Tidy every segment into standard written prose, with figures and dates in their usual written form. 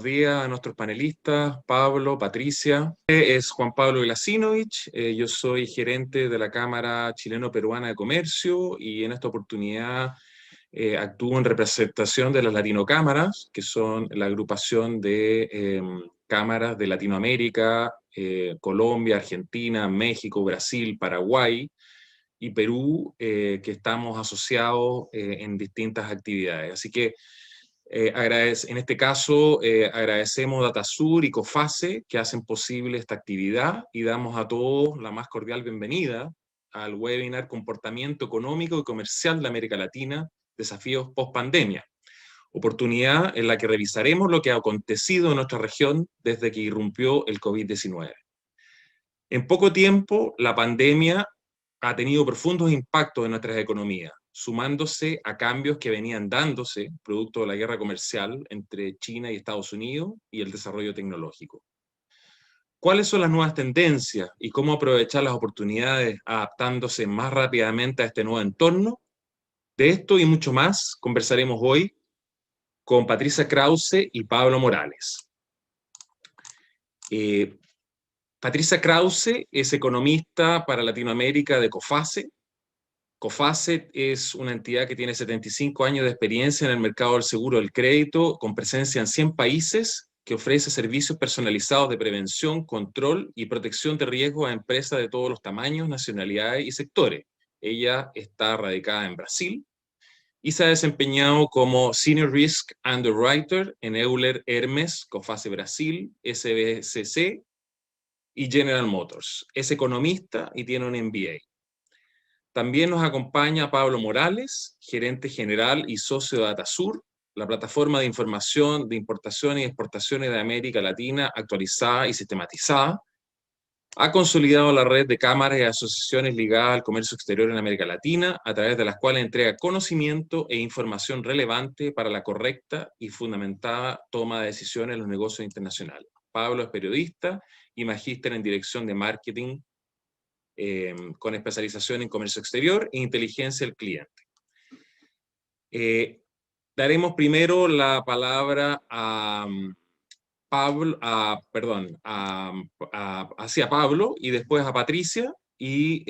buenos días a nuestros panelistas, Pablo, Patricia. Es Juan Pablo Glasinovich, yo soy gerente de la Cámara Chileno-Peruana de Comercio y en esta oportunidad actúo en representación de las Latino-Cámaras, que son la agrupación de cámaras de Latinoamérica, Colombia, Argentina, México, Brasil, Paraguay y Perú, que estamos asociados en distintas actividades. Así que en este caso, agradecemos DataSur y COFACE que hacen posible esta actividad y damos a todos la más cordial bienvenida al webinar Comportamiento Económico y Comercial de América Latina, Desafíos Post-Pandemia, oportunidad en la que revisaremos lo que ha acontecido en nuestra región desde que irrumpió el COVID-19. En poco tiempo, la pandemia ha tenido profundos impactos en nuestras economías, sumándose a cambios que venían dándose producto de la guerra comercial entre China y Estados Unidos y el desarrollo tecnológico. ¿Cuáles son las nuevas tendencias y cómo aprovechar las oportunidades adaptándose más rápidamente a este nuevo entorno? De esto y mucho más conversaremos hoy con Patricia Krause y Pablo Morales. Patricia Krause es economista para Latinoamérica de COFACE. COFACE es una entidad que tiene 75 años de experiencia en el mercado del seguro del crédito, con presencia en 100 países, que ofrece servicios personalizados de prevención, control y protección de riesgos a empresas de todos los tamaños, nacionalidades y sectores. Ella está radicada en Brasil y se ha desempeñado como Senior Risk Underwriter en Euler Hermes, COFACE Brasil, SBCC y General Motors. Es economista y tiene un MBA. También nos acompaña Pablo Morales, gerente general y socio de DataSur, la plataforma de información de importaciones y exportaciones de América Latina actualizada y sistematizada. Ha consolidado la red de cámaras y asociaciones ligadas al comercio exterior en América Latina, a través de las cuales entrega conocimiento e información relevante para la correcta y fundamentada toma de decisiones en los negocios internacionales. Pablo es periodista y magíster en dirección de marketing, con especialización en comercio exterior e inteligencia del cliente. Daremos primero la palabra a Pablo, hacia Pablo y después a Patricia, y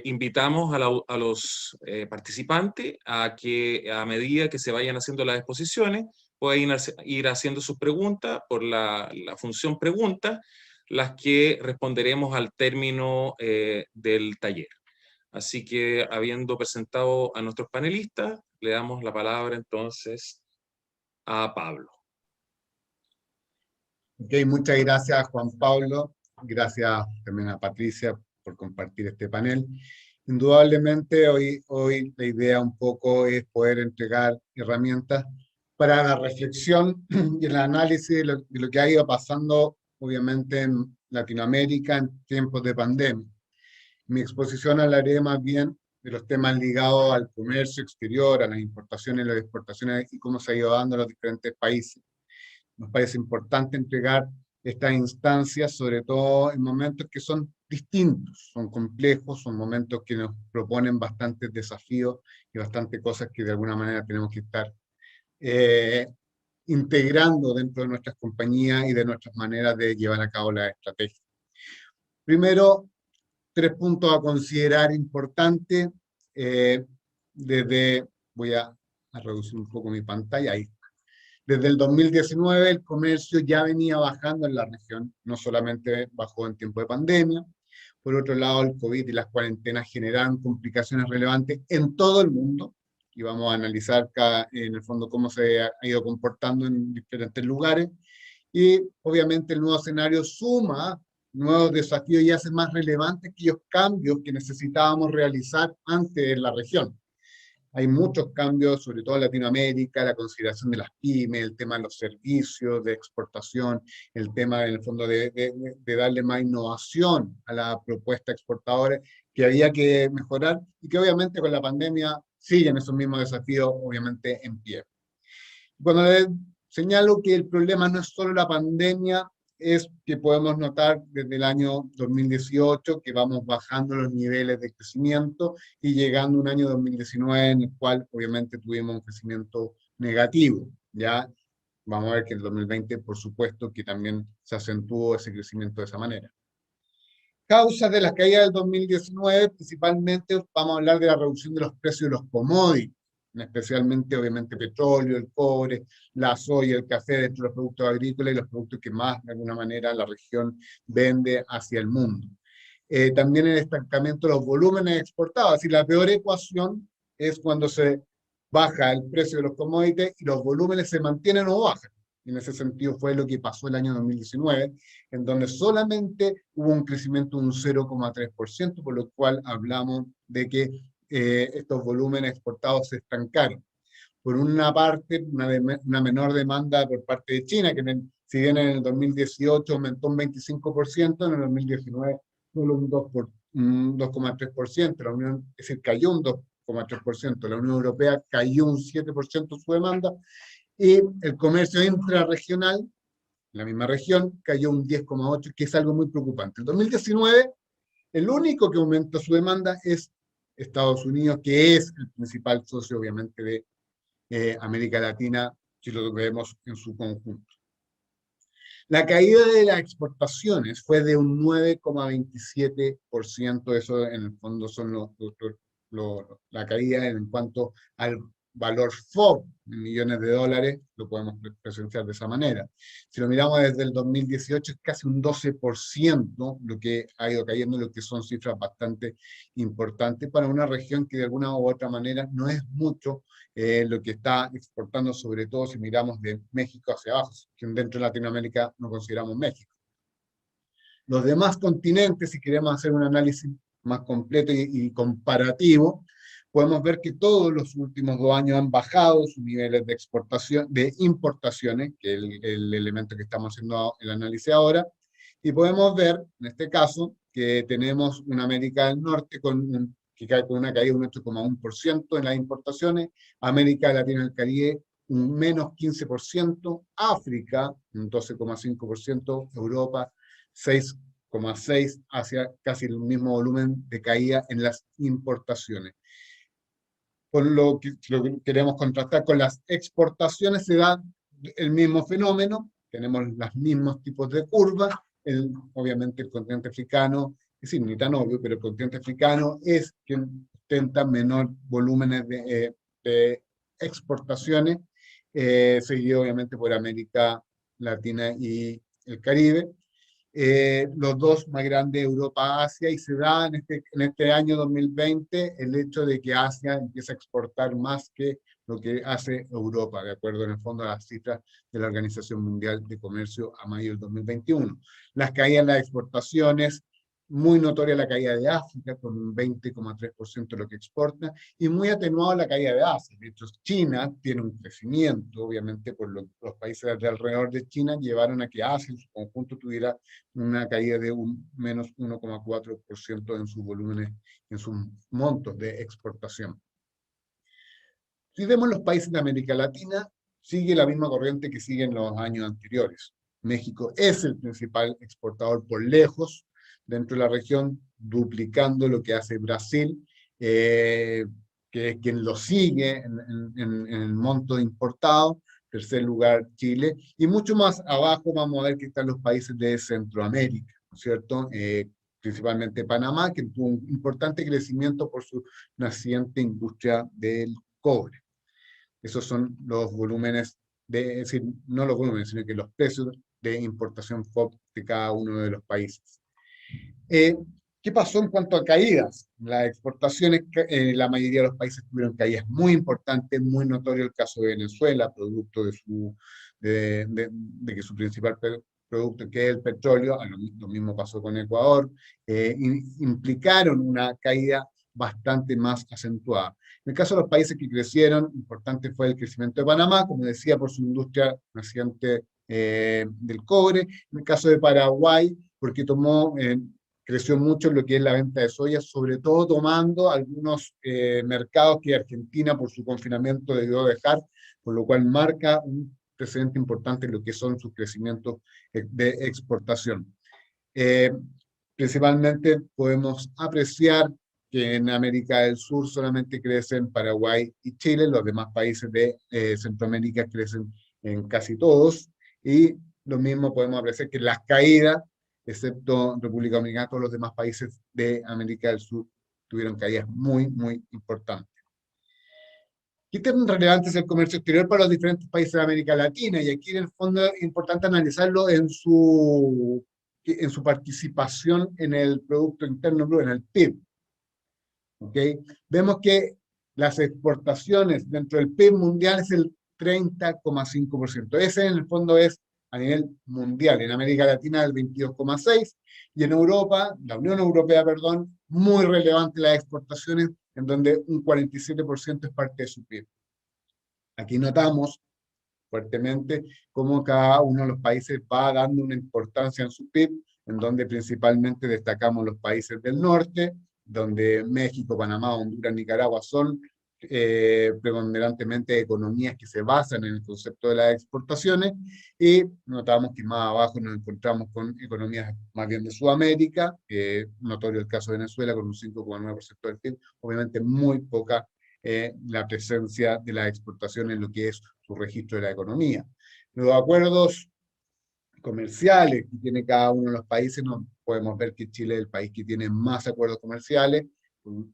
invitamos a los participantes a que a medida que se vayan haciendo las exposiciones puedan ir haciendo sus preguntas por la función pregunta, las que responderemos al término del taller. Así que, habiendo presentado a nuestros panelistas, le damos la palabra entonces a Pablo. Ok, muchas gracias Juan Pablo, gracias también a Patricia por compartir este panel. Indudablemente hoy la idea un poco es poder entregar herramientas para la reflexión y el análisis de lo que ha ido pasando obviamente en Latinoamérica en tiempos de pandemia. Mi exposición hablaré más bien de los temas ligados al comercio exterior, a las importaciones y las exportaciones y cómo se ha ido dando en los diferentes países. Nos parece importante entregar estas instancias, sobre todo en momentos que son distintos, son complejos, son momentos que nos proponen bastantes desafíos y bastantes cosas que de alguna manera tenemos que estar integrando dentro de nuestras compañías y de nuestras maneras de llevar a cabo la estrategia. Primero, 3 puntos a considerar importantes. Voy a reducir un poco mi pantalla ahí. Desde el 2019 el comercio ya venía bajando en la región, no solamente bajó en tiempo de pandemia. Por otro lado, el COVID y las cuarentenas generaron complicaciones relevantes en todo el mundo, y vamos a analizar en el fondo cómo se ha ido comportando en diferentes lugares. Y obviamente el nuevo escenario suma nuevos desafíos y hace más relevantes aquellos cambios que necesitábamos realizar antes en la región. Hay muchos cambios, sobre todo en Latinoamérica, la consideración de las pymes, el tema de los servicios de exportación, el tema, en el fondo, de darle más innovación a la propuesta exportadora, que había que mejorar y que obviamente con la pandemia siguen esos mismos desafíos, obviamente, en pie. Cuando les señalo que el problema no es solo la pandemia, es que podemos notar desde el año 2018 que vamos bajando los niveles de crecimiento y llegando a un año 2019 en el cual obviamente tuvimos un crecimiento negativo, ¿ya? vamos a ver que en el 2020, por supuesto, que también se acentuó ese crecimiento de esa manera. Causas de la caída del 2019, principalmente vamos a hablar de la reducción de los precios de los commodities, especialmente obviamente petróleo, el cobre, la soya, el café, dentro de los productos agrícolas y los productos que más de alguna manera la región vende hacia el mundo. También el estancamiento de los volúmenes exportados, es decir, la peor ecuación es cuando se baja el precio de los commodities y los volúmenes se mantienen o bajan. En ese sentido fue lo que pasó el año 2019, en donde solamente hubo un crecimiento de un 0,3%, por lo cual hablamos de que estos volúmenes exportados se estancaron. Por una parte, una menor demanda por parte de China, que si bien en el 2018 aumentó un 25%, en el 2019 solo un 2,3%, es decir, cayó un 2,3%, la Unión Europea cayó un 7% su demanda, y el comercio intrarregional, la misma región, cayó un 10,8%, que es algo muy preocupante. En 2019, el único que aumenta su demanda es Estados Unidos, que es el principal socio, obviamente, de América Latina, si lo vemos en su conjunto. La caída de las exportaciones fue de un 9,27%, eso en el fondo son la caída en cuanto al valor FOB en millones de dólares, lo podemos presenciar de esa manera. Si lo miramos desde el 2018 es casi un 12% lo que ha ido cayendo, lo que son cifras bastante importantes para una región que de alguna u otra manera no es mucho lo que está exportando, sobre todo si miramos de México hacia abajo, que dentro de Latinoamérica no consideramos México. Los demás continentes, si queremos hacer un análisis más completo y comparativo, podemos ver que todos los últimos 2 años han bajado sus niveles de exportación, de importaciones, que es el elemento que estamos haciendo el análisis ahora, y podemos ver, en este caso, que tenemos una América del Norte que cae con una caída de un 8,1% en las importaciones, América Latina y el Caribe un menos 15%, África un 12,5%, Europa 6,6%, hacia casi el mismo volumen de caída en las importaciones. Por lo que queremos contrastar con las exportaciones, se da el mismo fenómeno, tenemos los mismos tipos de curvas, obviamente el continente africano, es decir, ni tan obvio, pero el continente africano es quien ostenta menor volúmenes de exportaciones, seguido obviamente por América Latina y el Caribe. Los dos más grandes, Europa-Asia, y se da en este año 2020 el hecho de que Asia empieza a exportar más que lo que hace Europa, de acuerdo en el fondo a las cifras de la Organización Mundial de Comercio a mayo del 2021. Las caídas en las exportaciones, muy notoria la caída de África, con un 20,3% de lo que exporta, y muy atenuada la caída de Asia. De hecho, China tiene un crecimiento, obviamente, por los países de alrededor de China llevaron a que Asia en su conjunto tuviera una caída de un menos 1,4% en sus volúmenes, en sus montos de exportación. Si vemos los países de América Latina, sigue la misma corriente que sigue en los años anteriores. México es el principal exportador por lejos dentro de la región, duplicando lo que hace Brasil, que es quien lo sigue en el monto importado. Tercer lugar, Chile, y mucho más abajo vamos a ver que están los países de Centroamérica, ¿no es cierto? Principalmente Panamá, que tuvo un importante crecimiento por su naciente industria del cobre. Esos son los volúmenes, es decir, no los volúmenes, sino que los precios de importación FOB de cada uno de los países. ¿Qué pasó en cuanto a caídas? Las exportaciones, la mayoría de los países tuvieron caídas muy importantes, muy notorio el caso de Venezuela, producto de que su principal producto, que es el petróleo, lo mismo pasó con Ecuador, implicaron una caída bastante más acentuada. En el caso de los países que crecieron, importante fue el crecimiento de Panamá, como decía, por su industria naciente del cobre. En el caso de Paraguay, porque creció mucho en lo que es la venta de soya, sobre todo tomando algunos mercados que Argentina por su confinamiento debió dejar, por lo cual marca un precedente importante en lo que son sus crecimientos de exportación. Principalmente podemos apreciar que en América del Sur solamente crecen Paraguay y Chile, los demás países de Centroamérica crecen en casi todos, y lo mismo podemos apreciar que las caídas, excepto República Dominicana, todos los demás países de América del Sur tuvieron caídas muy, muy importantes. ¿Qué tan relevante es el comercio exterior para los diferentes países de América Latina? Y aquí en el fondo es importante analizarlo en su participación en el Producto Interno Bruto, en el PIB. ¿Okay? Vemos que las exportaciones dentro del PIB mundial es el 30,5%. Ese en el fondo es a nivel mundial. En América Latina el 22,6%, y en Europa, la Unión Europea, perdón, muy relevante las exportaciones, en donde un 47% es parte de su PIB. Aquí notamos fuertemente cómo cada uno de los países va dando una importancia en su PIB, en donde principalmente destacamos los países del norte, donde México, Panamá, Honduras, Nicaragua son preponderantemente economías que se basan en el concepto de las exportaciones, y notamos que más abajo nos encontramos con economías más bien de Sudamérica, notorio el caso de Venezuela con un 5,9% del PIB, obviamente muy poca la presencia de la exportación en lo que es su registro de la economía. Los acuerdos comerciales que tiene cada uno de los países, no podemos ver que Chile es el país que tiene más acuerdos comerciales.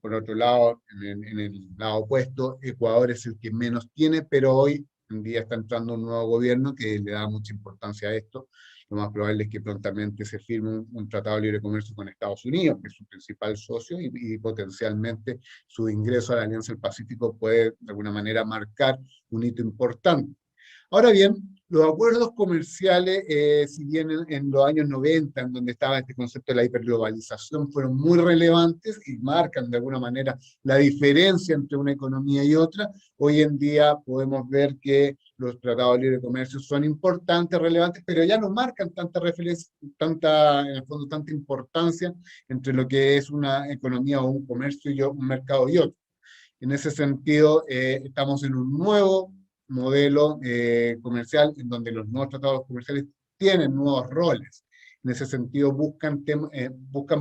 Por otro lado, en el lado opuesto, Ecuador es el que menos tiene, pero hoy en día está entrando un nuevo gobierno que le da mucha importancia a esto. Lo más probable es que prontamente se firme un tratado de libre comercio con Estados Unidos, que es su principal socio, y potencialmente su ingreso a la Alianza del Pacífico puede de alguna manera marcar un hito importante. Ahora bien, los acuerdos comerciales, si bien en los años 90, en donde estaba este concepto de la hiperglobalización, fueron muy relevantes y marcan de alguna manera la diferencia entre una economía y otra, hoy en día podemos ver que los tratados de libre comercio son importantes, relevantes, pero ya no marcan tanta referencia, en el fondo, tanta importancia entre lo que es una economía o un comercio y un mercado y otro. En ese sentido, estamos en un nuevo modelo comercial en donde los nuevos tratados comerciales tienen nuevos roles. En ese sentido, buscan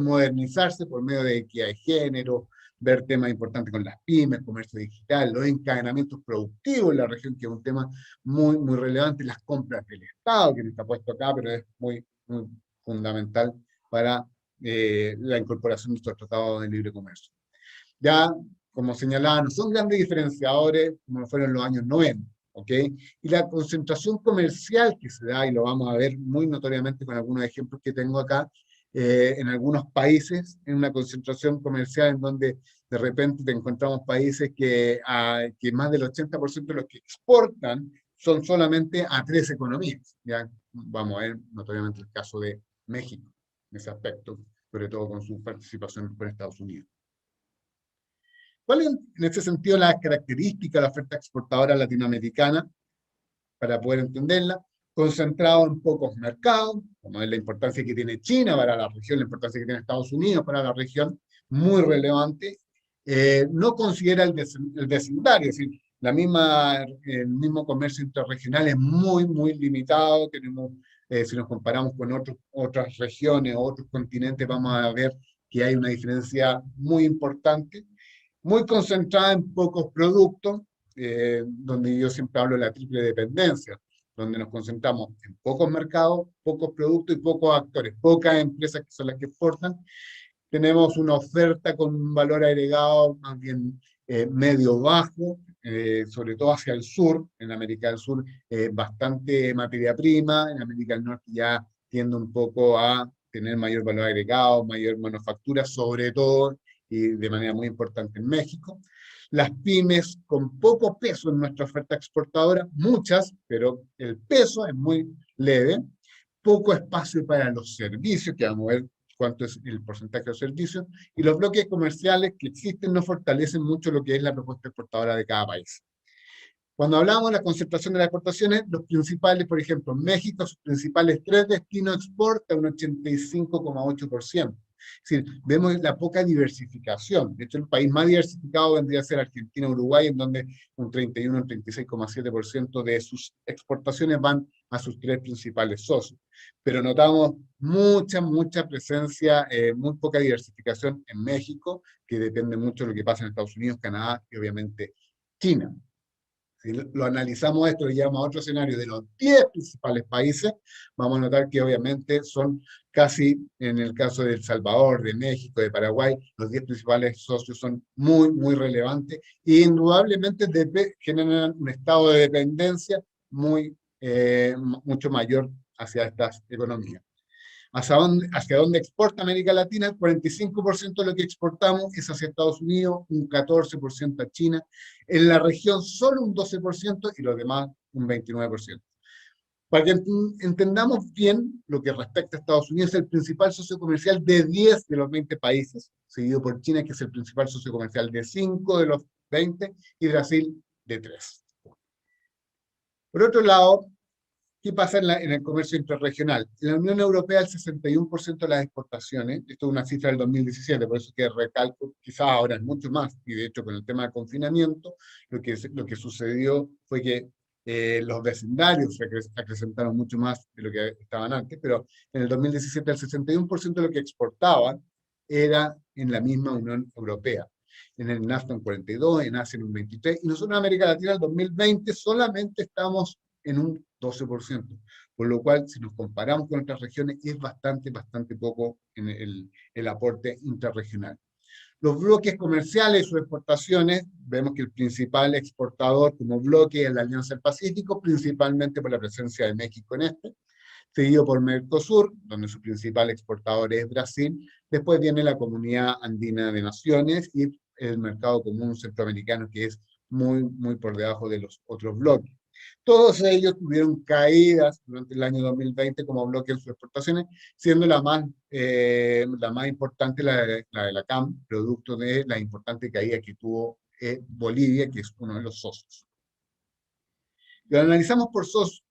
modernizarse por medio de equidad de género, ver temas importantes con las pymes, comercio digital, los encadenamientos productivos en la región, que es un tema muy, muy relevante, las compras del Estado, que no está puesto acá, pero es muy, muy fundamental para la incorporación de estos tratados de libre comercio. Ya, como señalaba, no son grandes diferenciadores como fueron los años 90, ¿ok? Y la concentración comercial que se da, y lo vamos a ver muy notoriamente con algunos ejemplos que tengo acá, en algunos países, en una concentración comercial en donde de repente te encontramos países que más del 80% de los que exportan son solamente a 3 economías. Ya vamos a ver notoriamente el caso de México en ese aspecto, sobre todo con su participación con Estados Unidos. ¿Cuál es, en ese sentido, la característica de la oferta exportadora latinoamericana? Para poder entenderla, concentrado en pocos mercados, como es la importancia que tiene China para la región, la importancia que tiene Estados Unidos para la región, muy relevante. No considera el vecindario, es decir, el mismo comercio interregional es muy, muy limitado. Tenemos, si nos comparamos con otras regiones o otros continentes, vamos a ver que hay una diferencia muy importante, muy concentrada en pocos productos, donde yo siempre hablo de la triple dependencia, donde nos concentramos en pocos mercados, pocos productos y pocos actores, pocas empresas que son las que exportan. Tenemos una oferta con un valor agregado más bien medio-bajo, sobre todo hacia el sur. En América del Sur bastante materia prima, en América del Norte ya tiende un poco a tener mayor valor agregado, mayor manufactura, sobre todo y de manera muy importante en México. Las pymes con poco peso en nuestra oferta exportadora, muchas, pero el peso es muy leve. Poco espacio para los servicios, que vamos a ver cuánto es el porcentaje de los servicios, y los bloques comerciales que existen no fortalecen mucho lo que es la propuesta exportadora de cada país. Cuando hablamos de la concentración de las exportaciones, los principales, por ejemplo, México, sus principales 3 destinos exporta un 85,8%. Es decir, vemos la poca diversificación. De hecho, el país más diversificado vendría a ser Argentina, Uruguay, en donde un 31, un 36,7% de sus exportaciones van a sus 3 principales socios. Pero notamos mucha presencia, muy poca diversificación en México, que depende mucho de lo que pasa en Estados Unidos, Canadá y obviamente China. Si lo analizamos esto, lo llevamos a otro escenario de los 10 principales países, vamos a notar que obviamente son casi, en el caso de El Salvador, de México, de Paraguay, los 10 principales socios son muy, muy relevantes e indudablemente generan un estado de dependencia mucho mayor hacia estas economías. Hacia dónde exporta América Latina? El 45% de lo que exportamos es hacia Estados Unidos, un 14% a China, en la región solo un 12% y los demás un 29%. Para que entendamos bien lo que respecta a Estados Unidos, es el principal socio comercial de 10 de los 20 países, seguido por China, que es el principal socio comercial de 5 de los 20, y Brasil de 3. Por otro lado, ¿qué pasa en el comercio intrarregional? En la Unión Europea el 61% de las exportaciones, esto es una cifra del 2017, por eso que recalco, quizás ahora es mucho más, y de hecho con el tema del confinamiento, lo que sucedió fue que los vecindarios se acrecentaron mucho más de lo que estaban antes, pero en el 2017 el 61% de lo que exportaban era en la misma Unión Europea. En el NAFTA un 42%, en Asia en un 23%, y nosotros en América Latina en el 2020 solamente estamos en un 12%, por lo cual si nos comparamos con otras regiones es bastante poco en el aporte intrarregional. Los bloques comerciales o exportaciones, vemos que el principal exportador como bloque es la Alianza del Pacífico, principalmente por la presencia de México en este, seguido por Mercosur, donde su principal exportador es Brasil, después viene la Comunidad Andina de Naciones y el Mercado Común Centroamericano, que es muy por debajo de los otros bloques. Todos ellos tuvieron caídas durante el año 2020 como bloque en sus exportaciones, siendo la más importante la de la CAM, producto de la importante caída que tuvo Bolivia, que es uno de los socios. Lo analizamos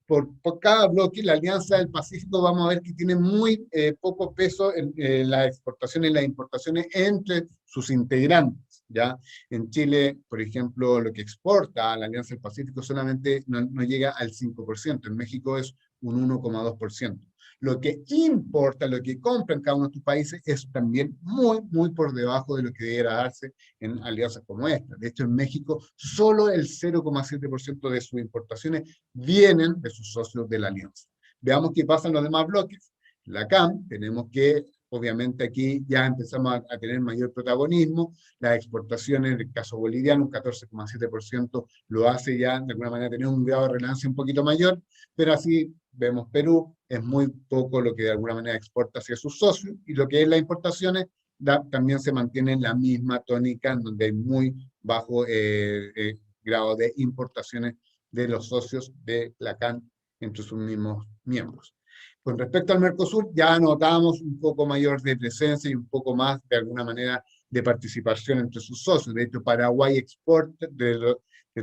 por cada bloque, la Alianza del Pacífico vamos a ver que tiene muy poco peso en las exportaciones y las importaciones entre sus integrantes. ¿Ya? En Chile, por ejemplo, lo que exporta a la Alianza del Pacífico solamente no llega al 5%, en México es un 1,2%. Lo que importa, lo que compra en cada uno de estos países es también muy por debajo de lo que debiera darse en alianzas como esta. De hecho, en México solo el 0,7% de sus importaciones vienen de sus socios de la alianza. Veamos qué pasa en los demás bloques. La CAM, tenemos que, obviamente aquí ya empezamos a tener mayor protagonismo, las exportaciones, en el caso boliviano, un 14,7% lo hace ya de alguna manera tener un grado de relevancia un poquito mayor, pero así vemos Perú, es muy poco lo que de alguna manera exporta hacia sus socios, y lo que es las importaciones también se mantiene en la misma tónica, en donde hay muy bajo grado de importaciones de los socios de la CAN entre sus mismos miembros. Con respecto al Mercosur, ya notamos un poco mayor de presencia y un poco más, de alguna manera, de participación entre sus socios. De hecho, Paraguay exporta, de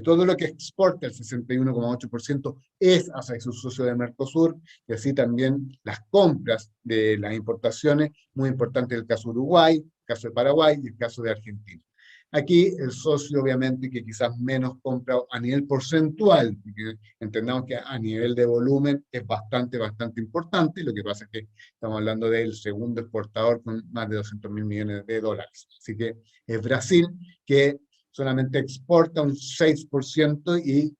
todo lo que exporta, el 61,8% es hacia sus socios de Mercosur, y así también las compras de las importaciones, muy importante el caso de Uruguay, el caso de Paraguay y el caso de Argentina. Aquí el socio, obviamente, que quizás menos compra a nivel porcentual, porque entendamos que a nivel de volumen es bastante importante, lo que pasa es que estamos hablando del segundo exportador con más de 200.000 millones de dólares. Así que es Brasil, que solamente exporta un 6% y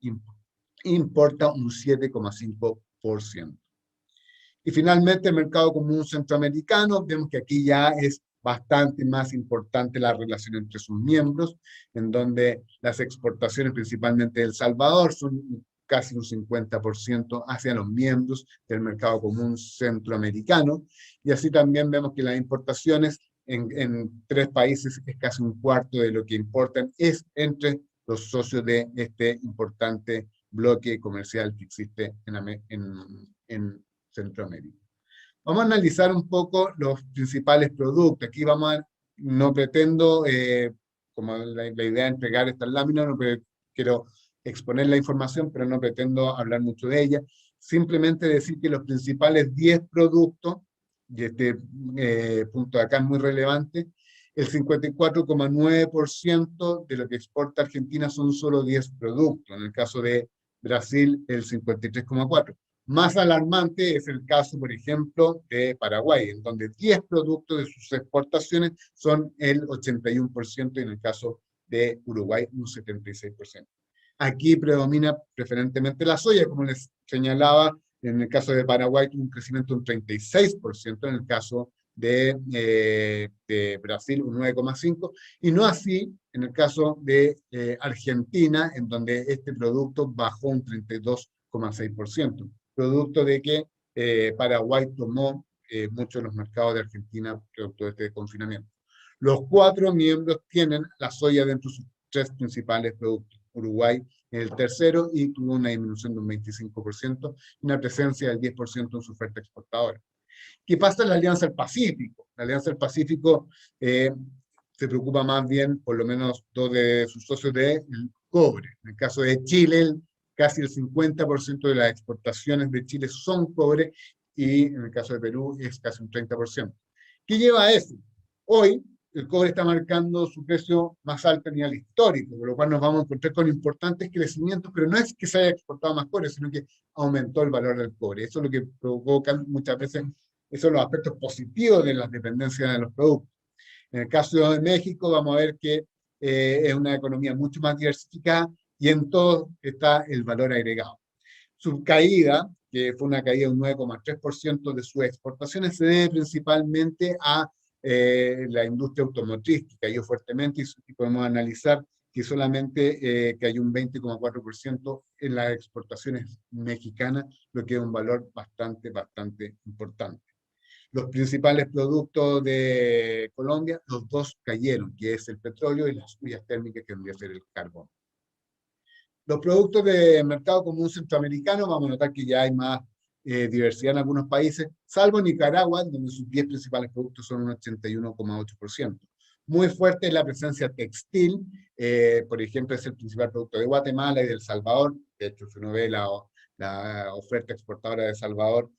importa un 7,5%. Y finalmente el mercado común centroamericano, vemos que aquí ya es bastante más importante la relación entre sus miembros, en donde las exportaciones principalmente de El Salvador son casi un 50% hacia los miembros del mercado común centroamericano, y así también vemos que las importaciones en 3 países es casi un cuarto de lo que importan, es entre los socios de este importante bloque comercial que existe en Centroamérica. Vamos a analizar un poco los principales productos. Aquí no pretendo, como la idea de entregar estas láminas, quiero exponer la información, pero no pretendo hablar mucho de ella. Simplemente decir que los principales 10 productos, y este punto de acá es muy relevante, el 54,9% de lo que exporta Argentina son solo 10 productos. En el caso de Brasil, el 53,4%. Más alarmante es el caso, por ejemplo, de Paraguay, en donde 10 productos de sus exportaciones son el 81%, y en el caso de Uruguay un 76%. Aquí predomina preferentemente la soya, como les señalaba, en el caso de Paraguay tuvo un crecimiento de un 36%, en el caso de Brasil un 9,5%, y no así en el caso de Argentina, en donde este producto bajó un 32,6%, producto de que Paraguay tomó muchos de los mercados de Argentina producto de este confinamiento. Los 4 miembros tienen la soya dentro de sus 3 principales productos. Uruguay en el tercero y tuvo una disminución de un 25% y una presencia del 10% en su oferta exportadora. ¿Qué pasa en la Alianza del Pacífico? La Alianza del Pacífico se preocupa más bien, por lo menos dos de sus socios, del cobre. En el caso de Chile, casi el 50% de las exportaciones de Chile son cobre y en el caso de Perú es casi un 30%. ¿Qué lleva a eso? Hoy el cobre está marcando su precio más alto a nivel histórico, con lo cual nos vamos a encontrar con importantes crecimientos, pero no es que se haya exportado más cobre, sino que aumentó el valor del cobre. Eso es lo que provoca muchas veces, esos son los aspectos positivos de las dependencias de los productos. En el caso de México vamos a ver que es una economía mucho más diversificada y en todo está el valor agregado. Su caída, que fue una caída de un 9,3% de sus exportaciones, se debe principalmente a la industria automotriz, que cayó fuertemente y podemos analizar que solamente cayó un 20,4% en las exportaciones mexicanas, lo que es un valor bastante importante. Los principales productos de Colombia, los dos cayeron, que es el petróleo y las huellas térmicas, que vendría a ser el carbón. Los productos de mercado común centroamericano, vamos a notar que ya hay más diversidad en algunos países, salvo Nicaragua, donde sus 10 principales productos son un 81,8%. Muy fuerte es la presencia textil, por ejemplo, es el principal producto de Guatemala y de El Salvador. De hecho, si uno ve la oferta exportadora de El Salvador,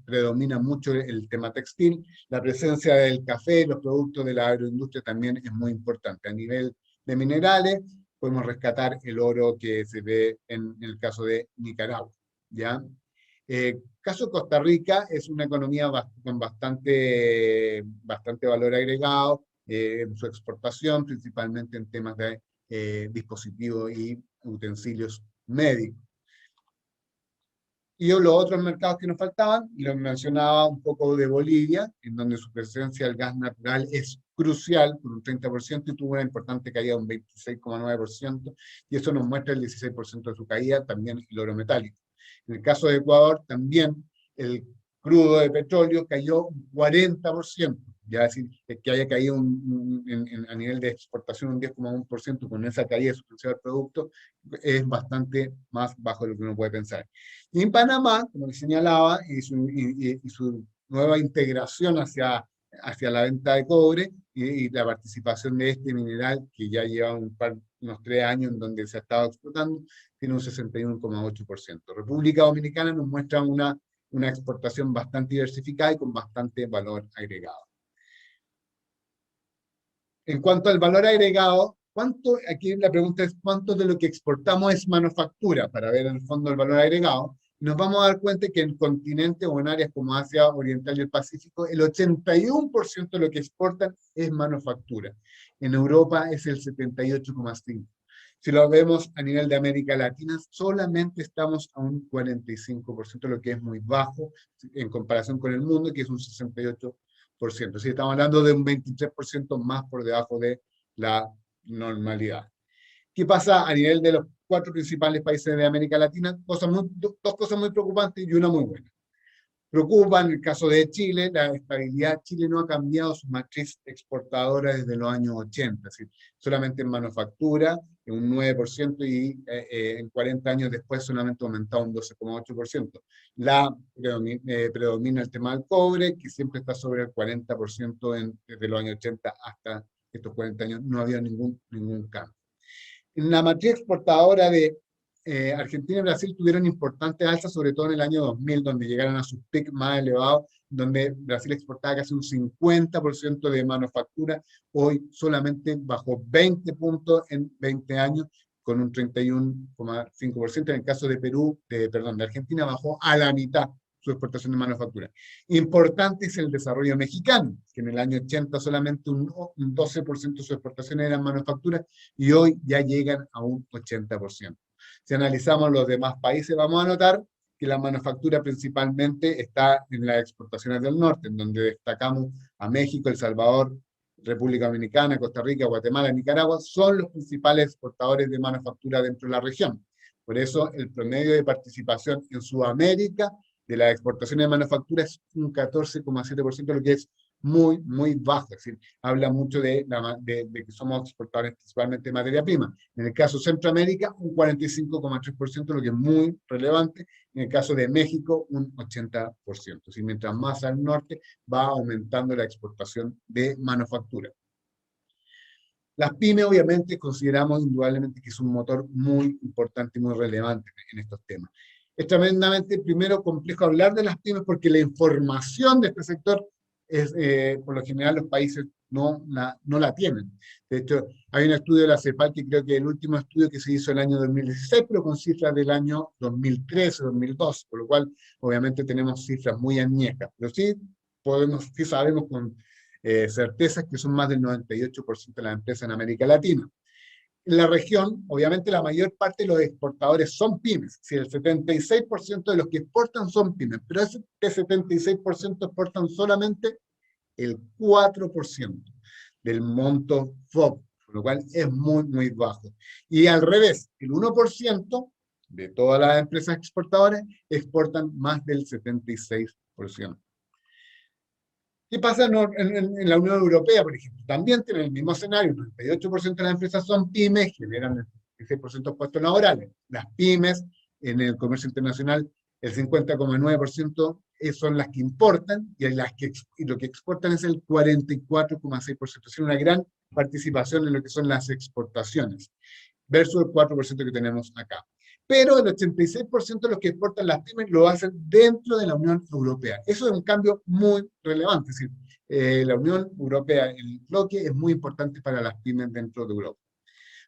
predomina mucho el tema textil. La presencia del café, los productos de la agroindustria también es muy importante. A nivel de minerales, podemos rescatar el oro que se ve en el caso de Nicaragua, ¿ya? Caso de Costa Rica es una economía con bastante valor agregado en su exportación, principalmente en temas de dispositivos y utensilios médicos. Y los otros mercados que nos faltaban, y los mencionaba un poco de Bolivia, en donde su presencia del gas natural es crucial, por un 30%, y tuvo una importante caída de un 26,9%, y eso nos muestra el 16% de su caída, también el oro metálico. En el caso de Ecuador, también el crudo de petróleo cayó un 40%, ya decir, que haya caído a nivel de exportación un 10,1% con esa caída de su principal producto, es bastante más bajo de lo que uno puede pensar. Y en Panamá, como les señalaba, y su nueva integración hacia la venta de cobre y la participación de este mineral que ya lleva unos 3 años en donde se ha estado explotando, tiene un 61,8%. República Dominicana nos muestra una exportación bastante diversificada y con bastante valor agregado. En cuanto al valor agregado, aquí la pregunta es cuánto de lo que exportamos es manufactura, para ver en el fondo el valor agregado. Nos vamos a dar cuenta que en el continente o en áreas como Asia Oriental y el Pacífico, el 81% de lo que exportan es manufactura. En Europa es el 78,5%. Si lo vemos a nivel de América Latina, solamente estamos a un 45%, lo que es muy bajo en comparación con el mundo, que es un 68%. Sí, estamos hablando de un 23% más por debajo de la normalidad. ¿Qué pasa a nivel de los 4 principales países de América Latina? Dos cosas muy preocupantes y una muy buena. Preocupa en el caso de Chile, la estabilidad. Chile no ha cambiado su matriz exportadora desde los años 80, es decir, solamente en manufactura, en un 9%, y en 40 años después solamente ha aumentado un 12,8%. Predomina el tema del cobre, que siempre está sobre el 40% desde los años 80 hasta estos 40 años, no había ningún cambio. En la matriz exportadora de Argentina y Brasil tuvieron importantes alzas, sobre todo en el año 2000, donde llegaron a sus picos más elevados, donde Brasil exportaba casi un 50% de manufactura, hoy solamente bajó 20 puntos en 20 años, con un 31,5%. En el caso de Perú, de Argentina, bajó a la mitad, su exportación de manufactura. Importante es el desarrollo mexicano, que en el año 80 solamente un 12% de su exportación eran manufacturas y hoy ya llegan a un 80%. Si analizamos los demás países, vamos a notar que la manufactura principalmente está en las exportaciones del norte, en donde destacamos a México, El Salvador, República Dominicana, Costa Rica, Guatemala, Nicaragua, son los principales exportadores de manufactura dentro de la región. Por eso el promedio de participación en Sudamérica de las exportaciones de manufactura es un 14,7%, lo que es muy, muy bajo. Es decir, habla mucho de que somos exportadores principalmente de materia prima. En el caso de Centroamérica, un 45,3%, lo que es muy relevante. En el caso de México, un 80%. Es decir, mientras más al norte, va aumentando la exportación de manufactura. Las pymes, obviamente, consideramos indudablemente que es un motor muy importante y muy relevante en estos temas. Es tremendamente, primero, complejo hablar de las pymes porque la información de este sector es, por lo general, los países no la tienen. De hecho, hay un estudio de la CEPAL que creo que es el último estudio que se hizo el año 2016, pero con cifras del año 2013, 2012, por lo cual, obviamente, tenemos cifras muy añejas. Pero sí, sí sabemos con certezas que son más del 98% de las empresas en América Latina. En la región, obviamente, la mayor parte de los exportadores son pymes. Si el 76% de los que exportan son pymes, pero ese 76% exportan solamente el 4% del monto FOB, por lo cual es muy, muy bajo. Y al revés, el 1% de todas las empresas exportadoras exportan más del 76%. ¿Qué pasa en la Unión Europea, por ejemplo? También tienen el mismo escenario, el 98% de las empresas son pymes, generan el 16% de puestos laborales. Las pymes en el comercio internacional, el 50,9% son las que importan y lo que exportan es el 44,6%, es decir, una gran participación en lo que son las exportaciones, versus el 4% que tenemos acá. Pero el 86% de los que exportan las pymes lo hacen dentro de la Unión Europea. Eso es un cambio muy relevante. Es decir, la Unión Europea, el bloque, es muy importante para las pymes dentro de Europa.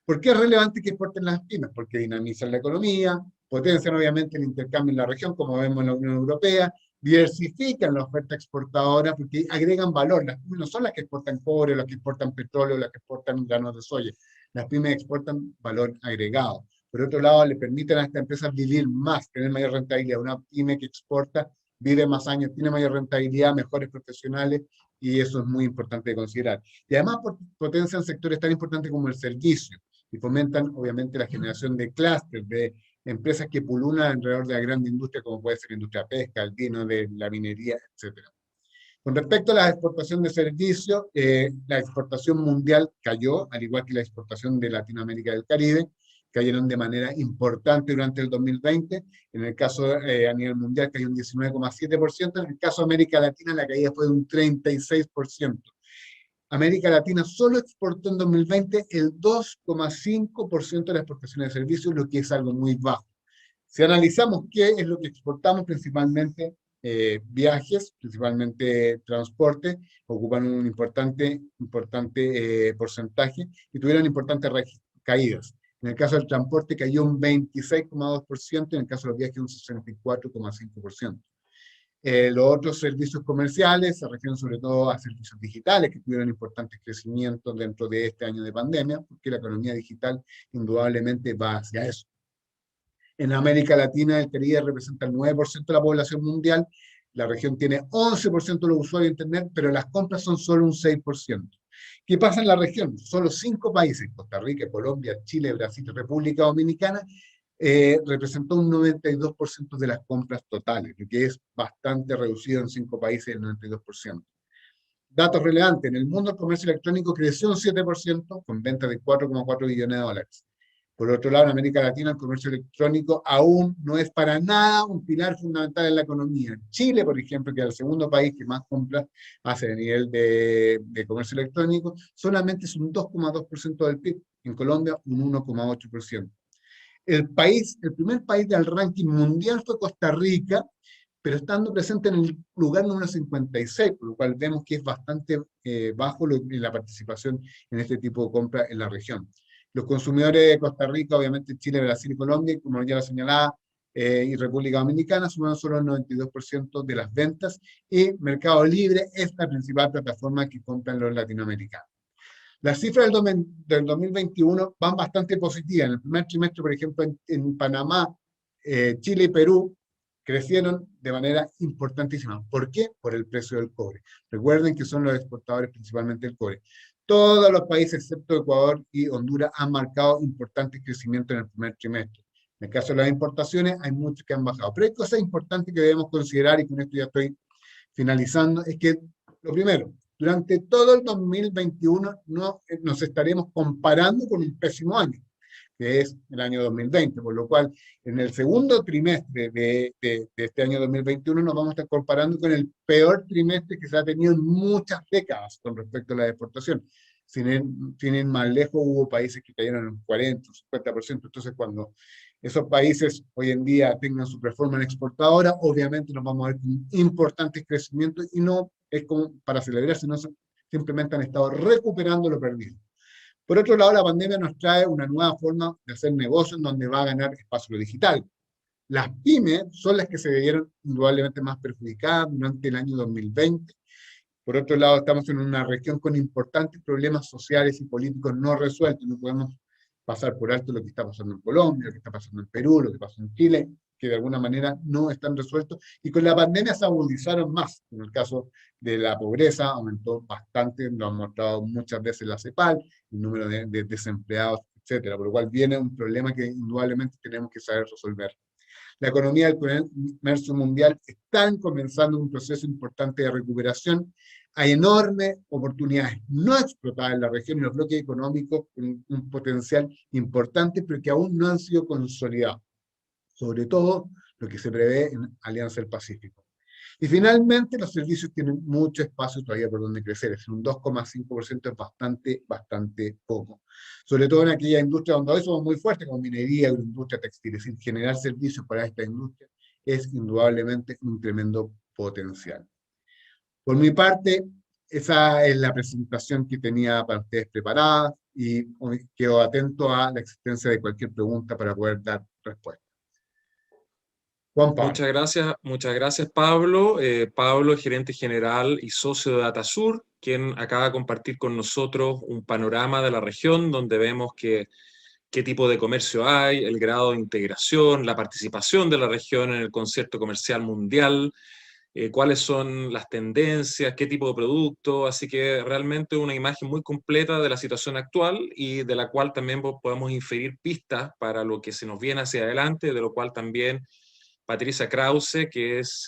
¿Por qué es relevante que exporten las pymes? Porque dinamizan la economía, potencian obviamente el intercambio en la región, como vemos en la Unión Europea, diversifican la oferta exportadora porque agregan valor. Las pymes no son las que exportan cobre, las que exportan petróleo, las que exportan granos de soya. Las pymes exportan valor agregado. Por otro lado, le permiten a estas empresas vivir más, tener mayor rentabilidad. Una pyme que exporta vive más años, tiene mayor rentabilidad, mejores profesionales, y eso es muy importante de considerar. Y además potencian sectores tan importantes como el servicio, y fomentan, obviamente, la generación de clústeres, de empresas que pululan alrededor de la gran industria, como puede ser la industria pesca, el vino, de la minería, etc. Con respecto a la exportación de servicios, la exportación mundial cayó, al igual que la exportación de Latinoamérica y del Caribe, cayeron de manera importante durante el 2020. En el caso a nivel mundial cayó un 19,7%, en el caso de América Latina la caída fue de un 36%. América Latina solo exportó en 2020 el 2,5% de las exportaciones de servicios, lo que es algo muy bajo. Si analizamos qué es lo que exportamos, principalmente viajes, principalmente transporte, ocupan un importante porcentaje y tuvieron importantes caídas. En el caso del transporte cayó un 26,2%, en el caso de los viajes un 64,5%. Los otros servicios comerciales se refieren sobre todo a servicios digitales que tuvieron importantes crecimientos dentro de este año de pandemia, porque la economía digital indudablemente va hacia eso. En América Latina, el Caribe representa el 9% de la población mundial, la región tiene 11% de los usuarios de Internet, pero las compras son solo un 6%. ¿Qué pasa en la región? Solo 5 países, Costa Rica, Colombia, Chile, Brasil y República Dominicana, representó un 92% de las compras totales, lo que es bastante reducido en 5 países, el 92%. Datos relevantes, en el mundo el comercio electrónico creció un 7% con ventas de 4,4 billones de dólares. Por otro lado, en América Latina el comercio electrónico aún no es para nada un pilar fundamental en la economía. Chile, por ejemplo, que es el segundo país que más compras hace a nivel de comercio electrónico, solamente es un 2,2% del PIB. En Colombia, un 1,8%. El primer país del ranking mundial fue Costa Rica, pero estando presente en el lugar número 56, por lo cual vemos que es bastante bajo la participación en este tipo de compra en la región. Los consumidores de Costa Rica, obviamente Chile, Brasil y Colombia, como ya lo señalaba, y República Dominicana suman solo el 92% de las ventas, y Mercado Libre es la principal plataforma que compran los latinoamericanos. Las cifras del 2021 van bastante positivas. En el primer trimestre, por ejemplo, en Panamá, Chile y Perú crecieron de manera importantísima. ¿Por qué? Por el precio del cobre. Recuerden que son los exportadores principalmente del cobre. Todos los países, excepto Ecuador y Honduras, han marcado importante crecimiento en el primer trimestre. En el caso de las importaciones, hay muchos que han bajado. Pero hay cosas importantes que debemos considerar, y con esto ya estoy finalizando, es que, lo primero, durante todo el 2021 no nos estaremos comparando con un pésimo año, que es el año 2020, por lo cual en el segundo trimestre de este año 2021 nos vamos a estar comparando con el peor trimestre que se ha tenido en muchas décadas con respecto a la exportación. Sin ir más lejos, hubo países que cayeron en un 40 o 50%, entonces cuando esos países hoy en día tengan su performance exportadora, obviamente nos vamos a ver con importantes crecimientos, y no es como para celebrar, sino simplemente han estado recuperando lo perdido. Por otro lado, la pandemia nos trae una nueva forma de hacer negocios en donde va a ganar espacio lo digital. Las pymes son las que se vieron indudablemente más perjudicadas durante el año 2020. Por otro lado, estamos en una región con importantes problemas sociales y políticos no resueltos. No podemos pasar por alto lo que está pasando en Colombia, lo que está pasando en Perú, lo que pasó en Chile, que de alguna manera no están resueltos, y con la pandemia se agudizaron más. En el caso de la pobreza aumentó bastante, lo han mostrado muchas veces la CEPAL, el número de desempleados, etcétera, por lo cual viene un problema que indudablemente tenemos que saber resolver. La economía del comercio mundial están comenzando un proceso importante de recuperación. Hay enormes oportunidades no explotadas en la región y los bloques económicos con un potencial importante, pero que aún no han sido consolidados. Sobre todo lo que se prevé en Alianza del Pacífico. Y finalmente, los servicios tienen mucho espacio todavía por donde crecer. Es un 2,5%, es bastante poco. Sobre todo en aquella industria donde hoy somos muy fuertes, como minería, agroindustria, textil. Es decir, generar servicios para esta industria es indudablemente un tremendo potencial. Por mi parte, esa es la presentación que tenía para ustedes preparada, y quedo atento a la existencia de cualquier pregunta para poder dar respuesta. Juan Pablo. Muchas gracias Pablo. Pablo, gerente general y socio de Datasur, quien acaba de compartir con nosotros un panorama de la región donde vemos qué tipo de comercio hay, el grado de integración, la participación de la región en el concierto comercial mundial, cuáles son las tendencias, qué tipo de producto, así que realmente una imagen muy completa de la situación actual, y de la cual también podemos inferir pistas para lo que se nos viene hacia adelante, de lo cual también Patricia Krause, que es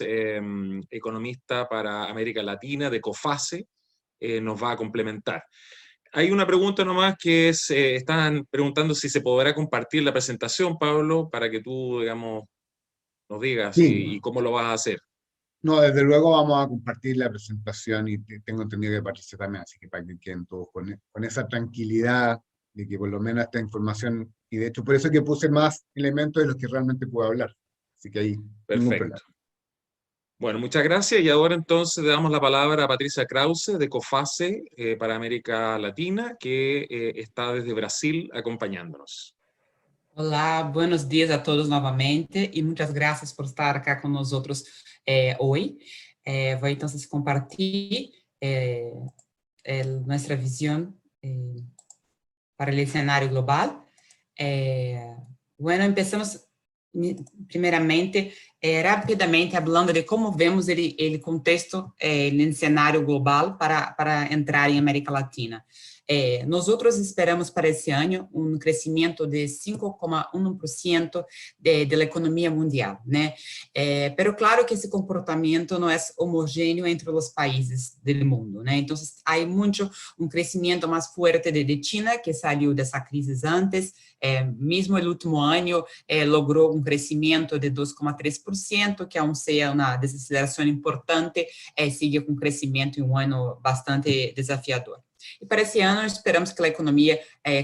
economista para América Latina de COFACE, nos va a complementar. Hay una pregunta nomás que es, están preguntando si se podrá compartir la presentación, Pablo, para que tú, digamos, nos digas Sí. y cómo lo vas a hacer. No, desde luego vamos a compartir la presentación, y tengo entendido que Patricia también, así que para que queden todos con esa tranquilidad de que por lo menos esta información, y de hecho por eso que puse más elementos de los que realmente puedo hablar. Así que ahí, ningún problema. Perfecto. Bueno, muchas gracias, y ahora entonces le damos la palabra a Patricia Krause de COFACE para América Latina, que está desde Brasil acompañándonos. Olá, buenos dias a todos novamente e muitas graças por estar cá com nós outros hoje. Vou então compartilhar nossa visão para o cenário global. Bueno, empezamos primeiramente, rapidamente, falando de como vemos o contexto no cenário global para entrar em América Latina. Nós esperamos para esse ano crescimento de 5,1% da economia mundial, né? Pero claro que esse comportamento não é homogêneo entre os países do mundo, né? Então, há muito crescimento mais forte de China, que saiu dessa crise antes, mesmo no último ano, logrou crescimento de 2,3%, que aún seja uma desaceleração importante, sigue com crescimento em ano bastante desafiador. E para esse ano, esperamos que a economia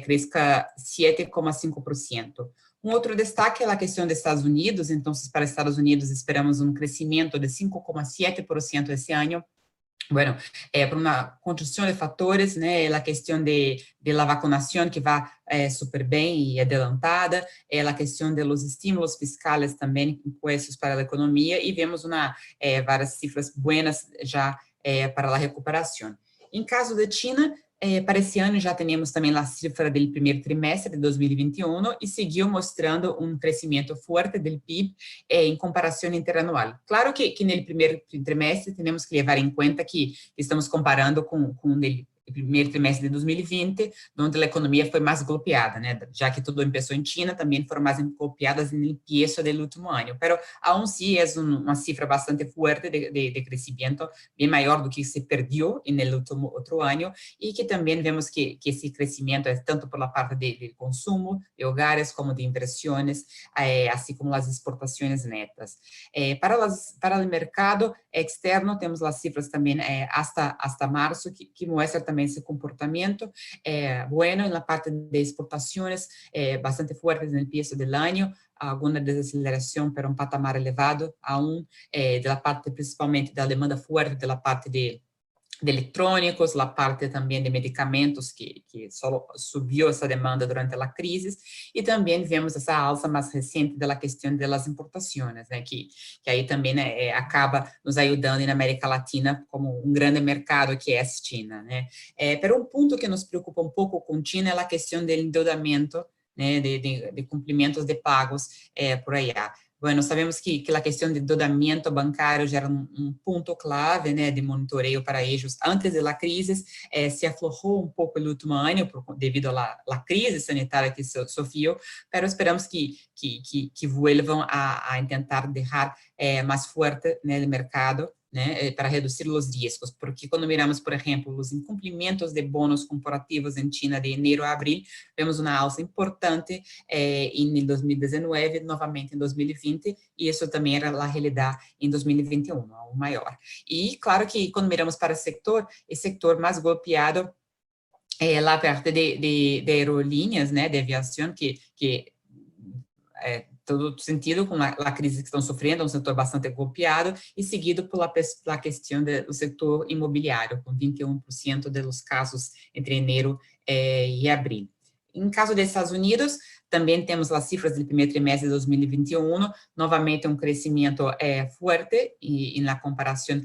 cresça 7,5%. Outro destaque é a questão dos Estados Unidos. Então, para os Estados Unidos, esperamos crescimento de 5,7% esse ano, Bueno, por una construcción de factores, né, la cuestión de la vacunación que va súper bien y adelantada, la cuestión de los estímulos fiscales también impuestos para la economía, y vemos varias cifras buenas ya para la recuperación. En caso de China, para esse ano já temos também a cifra do primeiro trimestre de 2021 e seguiu mostrando um crescimento forte do PIB em comparação interanual. Claro que no primeiro trimestre temos que levar em conta que estamos comparando com o primeiro trimestre de 2020, onde a economia foi mais golpeada, né? Já que tudo começou em China, também foram mais golpeadas no começo do último ano. Mas, aún assim, é uma cifra bastante forte de crescimento, bem maior do que se perdeu no último outro ano, e que também vemos que esse crescimento é tanto pela parte de consumo, de hogares, como de inversões, assim como as exportações netas. Para o mercado externo, temos as cifras também hasta março, que mostram também esse comportamento bueno na parte de exportações, bastante fortes no começo do ano, alguma desaceleração para um patamar elevado, aún da parte principalmente da demanda forte da parte de eletrônicos, a parte também de medicamentos, que só subiu essa demanda durante a crise, e também vemos essa alça mais recente da questão das importações, né, que aí também acaba nos ajudando na América Latina como um grande mercado que é a China, né. Pero um ponto que nos preocupa um pouco com China é a questão do endeudamento, né, de cumprimentos de pagos por allá. Bueno, sabemos que a questão de endeudamento bancário já era um ponto clave, né, de monitoreio para eles antes da crise, se aflorou um pouco no último ano devido à crise sanitária que sofreu, mas esperamos que vuelvam a tentar deixar mais forte, né, o mercado, né, para reduzir os riscos, porque quando miramos, por exemplo, os incumprimentos de bônus corporativos em China de janeiro a abril, vemos uma alça importante em 2019, novamente em 2020, e isso também era a realidade em 2021, o maior. E claro que quando miramos para o setor mais golpeado é a parte de aerolíneas, né, de aviação, que todo sentido com a crise que estão sofrendo, um setor bastante golpeado, e seguido pela questão do setor imobiliário, com 21% dos casos entre janeiro e abril. Em caso dos Estados Unidos, também temos as cifras do primeiro trimestre de 2021, novamente um crescimento forte e na comparação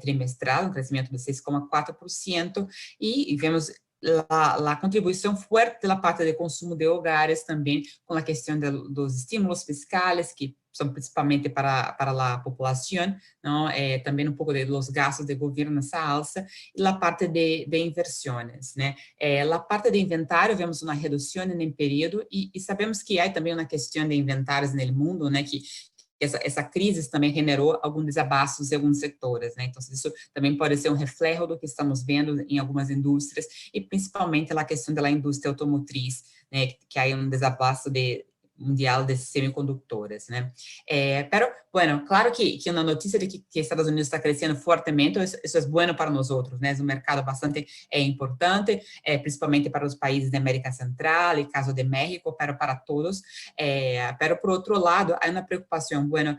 trimestral, um crescimento de 6,4%, e vemos a contribuição forte da parte de consumo de hogares também, com a questão dos estímulos fiscais, que são principalmente para a população, não? Também um pouco dos gastos de governo nessa alça, e a parte de inversões, né? A parte de inventário, vemos uma redução no período, e sabemos que há também uma questão de inventários no mundo, né, que essa crise também generou alguns desabastos em alguns setores, né? Então, isso também pode ser um reflexo do que estamos vendo em algumas indústrias, e principalmente a questão da indústria automotriz, né? Que há um desabasto mundial de semicondutores, né? Pero, bueno, claro que uma notícia de que Estados Unidos está crescendo fortemente, isso é bueno para nós outros, né? É um mercado bastante importante, principalmente para os países da América Central, e caso de México, pero para todos. Pero, por outro lado, há uma preocupação, bueno,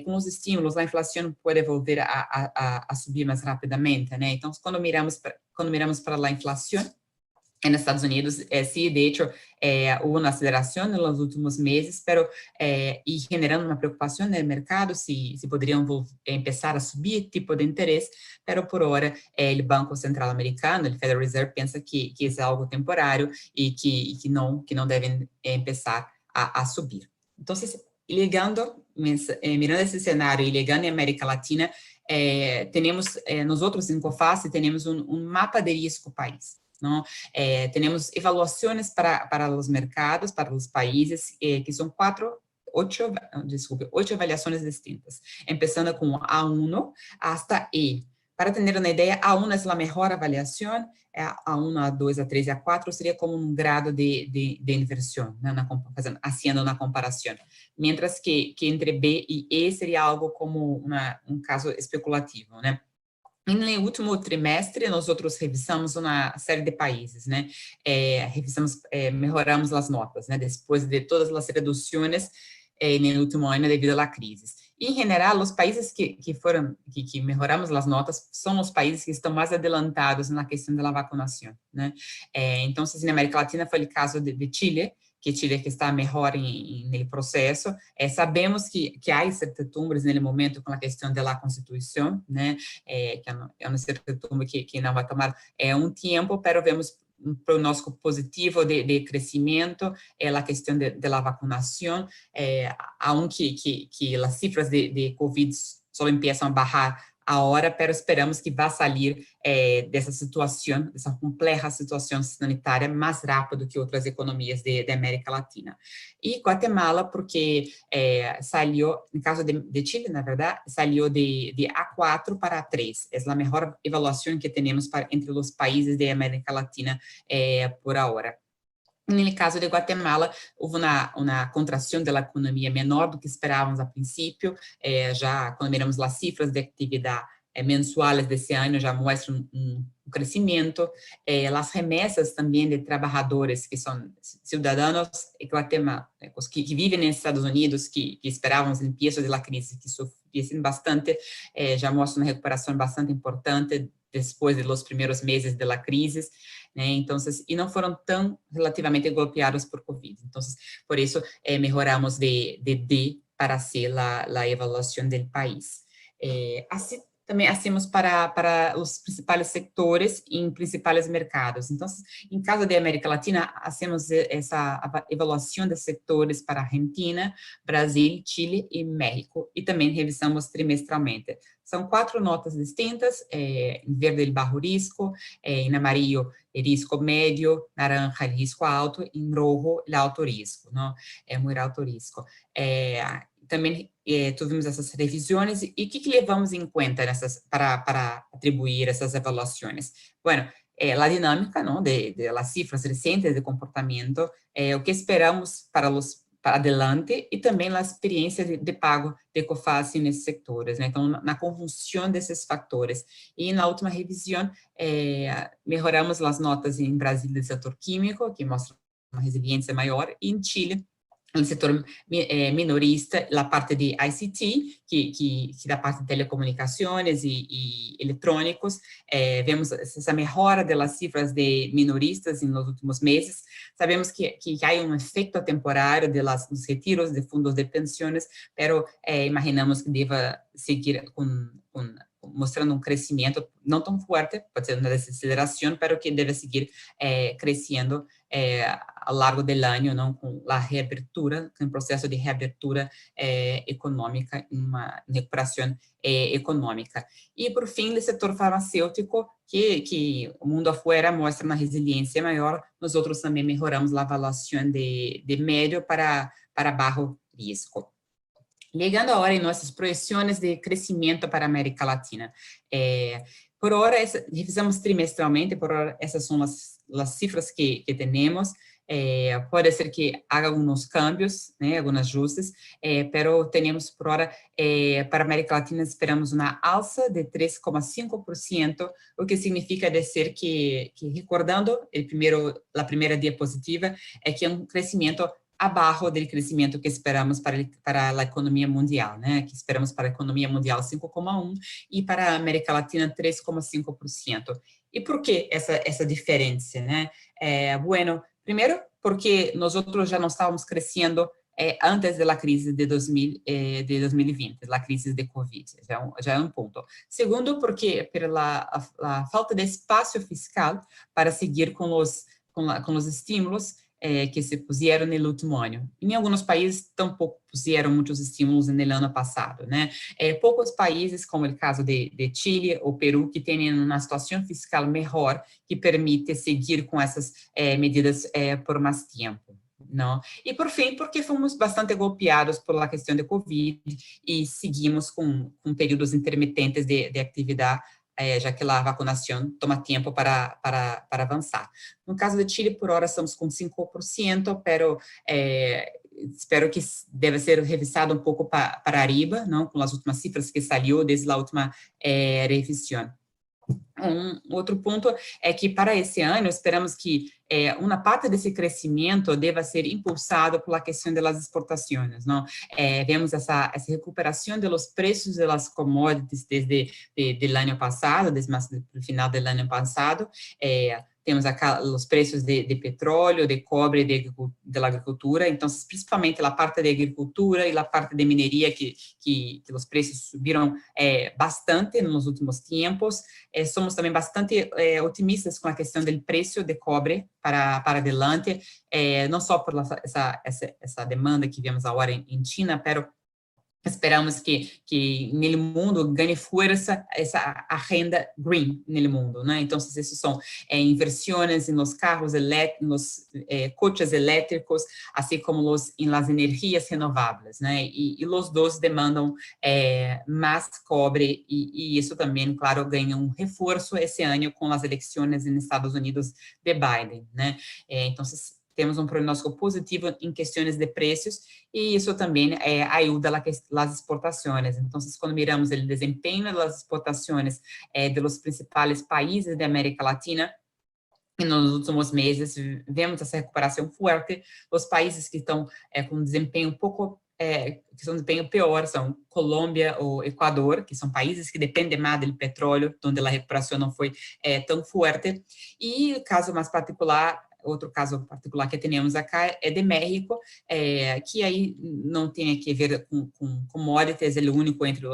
com os estímulos, a inflação pode voltar a subir mais rapidamente, né? Então, quando miramos para a inflação, en Estados Unidos, sí, de hecho, hubo una aceleración en los últimos meses, pero y generando una preocupación en el mercado si podrían empezar a subir tipo de interés, pero por ahora el Banco Central Americano, el Federal Reserve, piensa que es algo temporário y que no deben empezar a subir. Entonces, mirando esse cenário e ligando em América Latina, temos, nós em COFACE, temos um mapa de risco país. Não? Temos avaliações para os mercados, para os países, que são 8 avaliações distintas, começando com A1 hasta E. Para ter uma ideia, A1 é a melhor avaliação, A1, A2, A3 e A4 seria como um grado de inversão, né, haciendo uma comparação, mientras que entre B e E seria algo como um caso especulativo, né? No último trimestre, nós revisamos uma série de países, né? Melhoramos as notas, né? Depois de todas as reduções no último ano devido à crise. Em geral, os países que melhoramos as notas são os países que estão mais adelantados na questão da vacunação, né? Então, na América Latina foi o caso de Chile, que está melhor no processo. Sabemos que há incertidumbres no momento com a questão da Constituição, né? Que é uma incertidumbre que não vai tomar um tempo, mas vemos um pronóstico positivo de crescimento, a questão da vacunação, aunque as cifras de Covid só começam a baixar agora, mas esperamos que vá sair dessa situação, dessa complexa situação sanitária mais rápido que outras economias da América Latina. E Guatemala, porque saiu, no caso de Chile, na verdade, saiu de A4 para A3. É a melhor avaliação que temos entre os países da América Latina por agora. No caso de Guatemala, houve uma contração da economia menor do que esperávamos a princípio, já quando miramos as cifras de atividade mensuais desse ano já mostram um crescimento, as remessas também de trabalhadores que são cidadãos guatemaltecos que vivem nos Estados Unidos, que esperávamos no início da crise, que sofressem bastante, já mostram uma recuperação bastante importante depois dos primeiros meses da crise, né? Então, e não foram tão relativamente golpeados por Covid. Então, por isso, melhoramos de D para C a avaliação do país. Assim, também hacemos para os principais sectores em principais mercados. Então, em caso da América Latina, hacemos essa avaliação de setores para Argentina, Brasil, Chile e México, e também revisamos trimestralmente. São 4 notas distintas, em verde el bajo risco, em amarillo el risco médio, naranja el risco alto, em rojo el alto risco, não? Muito alto risco. Também tivemos essas revisões, e o que levamos em conta para atribuir essas avaliações? Bueno, a dinâmica, não, de las cifras recentes de comportamento, o que esperamos para adelante, e também a experiência de pago de COFACE nesses setores, né? Então, na conjunção desses fatores. E na última revisão, melhoramos as notas em Brasil do setor químico, que mostra uma resiliência maior, e em Chile, no setor minorista, a parte de ICT, que da parte de telecomunicações e eletrônicos, vemos essa melhora das cifras de minoristas nos últimos meses. Sabemos que há um efeito temporário dos retiros de fundos de pensões, mas imaginamos que deva seguir mostrando um crescimento não tão forte, pode ser uma desaceleração, mas que deve seguir crescendo ao largo do ano, não, com a reabertura, com o processo de reabertura econômica, uma recuperação econômica. E, por fim, o setor farmacêutico, que o mundo afora mostra uma resiliência maior, nós outros também melhoramos a avaliação de médio para baixo risco. Chegando agora em nossas projeções de crescimento para a América Latina. Por hora, revisamos trimestralmente, por hora, essas são as cifras que temos. Pode ser que haja alguns cambios, né, alguns ajustes, mas temos por hora, para a América Latina, esperamos uma alça de 3,5%, o que significa dizer que recordando a primeira diapositiva, que é um crescimento abaixo do crescimento que esperamos para a economia mundial, né? Que esperamos para a economia mundial 5,1% e para a América Latina 3,5%. E por que essa diferença, né? Bueno, primeiro, porque nós outros já não estávamos crescendo antes da crise de 2020, a crise de Covid, já é um ponto. Segundo, porque pela falta de espaço fiscal para seguir com os estímulos que se puseram no último ano. Em alguns países, tampouco puseram muitos estímulos no ano passado, né? Poucos países, como o caso de Chile ou Peru, que têm uma situação fiscal melhor, que permite seguir com essas medidas por mais tempo. Não? E, por fim, porque fomos bastante golpeados pela questão de Covid e seguimos com períodos intermitentes de atividade, já que a vacunação toma tempo para avançar. No caso de Chile, por hora, estamos com 5%, mas espero que deve ser revisado um pouco para arriba, não, com as últimas cifras que saiu desde a última revisão. Outro ponto é que, para esse ano, esperamos que uma parte desse crescimento deva ser impulsado pela questão das exportações, não? Vemos essa recuperação dos preços das commodities desde o ano passado, desde o final do ano passado. Temos acá os preços de petróleo, de cobre, de agricultura. Então, principalmente a parte de agricultura e a parte de mineria, que os preços subiram bastante nos últimos tempos. Somos também bastante otimistas com a questão do preço de cobre para adelante, não só por essa demanda que vemos agora em China, mas esperamos que no mundo ganhe força essa agenda green no mundo, né? Então, esses são inversões nos carros elétricos, nos coches elétricos, assim como nas energias renováveis, né? E os dois demandam mais cobre, e isso também, claro, ganha reforço esse ano com as eleições nos Estados Unidos de Biden, né? Então, temos prognóstico positivo em questões de preços, e isso também ajuda as exportações. Então, quando miramos o desempenho das exportações dos principais países da América Latina, e nos últimos meses vemos essa recuperação forte. Os países que estão com desempenho que são desempenho pior são Colômbia ou Equador, que são países que dependem mais do petróleo, onde a recuperação não foi tão forte. E o caso mais particular, outro caso particular que temos acá é de México, que aí não tem a ver com commodities, ele é o único entre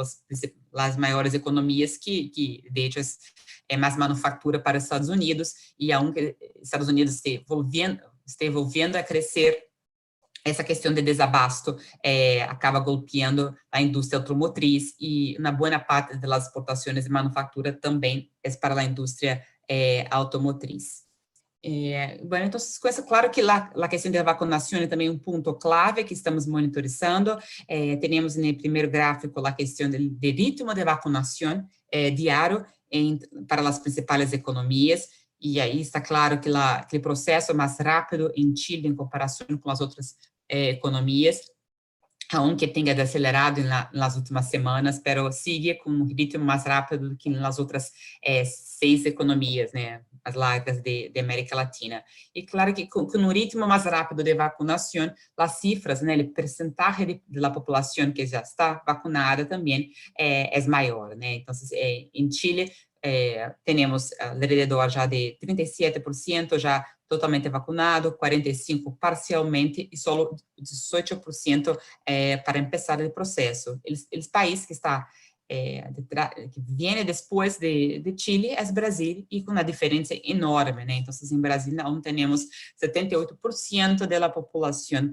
as maiores economias que de hecho, é mais manufatura para os Estados Unidos, e aunque os Estados Unidos está volvendo a crescer, essa questão de desabasto acaba golpeando a indústria automotriz, e uma boa parte das exportações de manufatura também é para a indústria automotriz. Bueno, então, com isso, claro que a questão da vacinação é também ponto clave que estamos monitorizando. Temos no primeiro gráfico a questão do ritmo de vacinação diário para as principais economias, e aí está claro que o processo é mais rápido em Chile em comparação com as outras economias, aunque tenha acelerado nas últimas semanas, mas sigue com um ritmo mais rápido do que nas outras 6 economias, né, as largas de América Latina. E claro que com um ritmo mais rápido de vacinação, as cifras, né, o percentagem da população que já está vacunada também é maior, né. Então, em Chile, temos alrededor já de 37% já totalmente vacunado, 45% parcialmente e só 18% para começar o processo. Os países que está que vem depois de Chile é Brasil, e com uma diferença enorme, né? Então, em Brasil, não temos 78% da população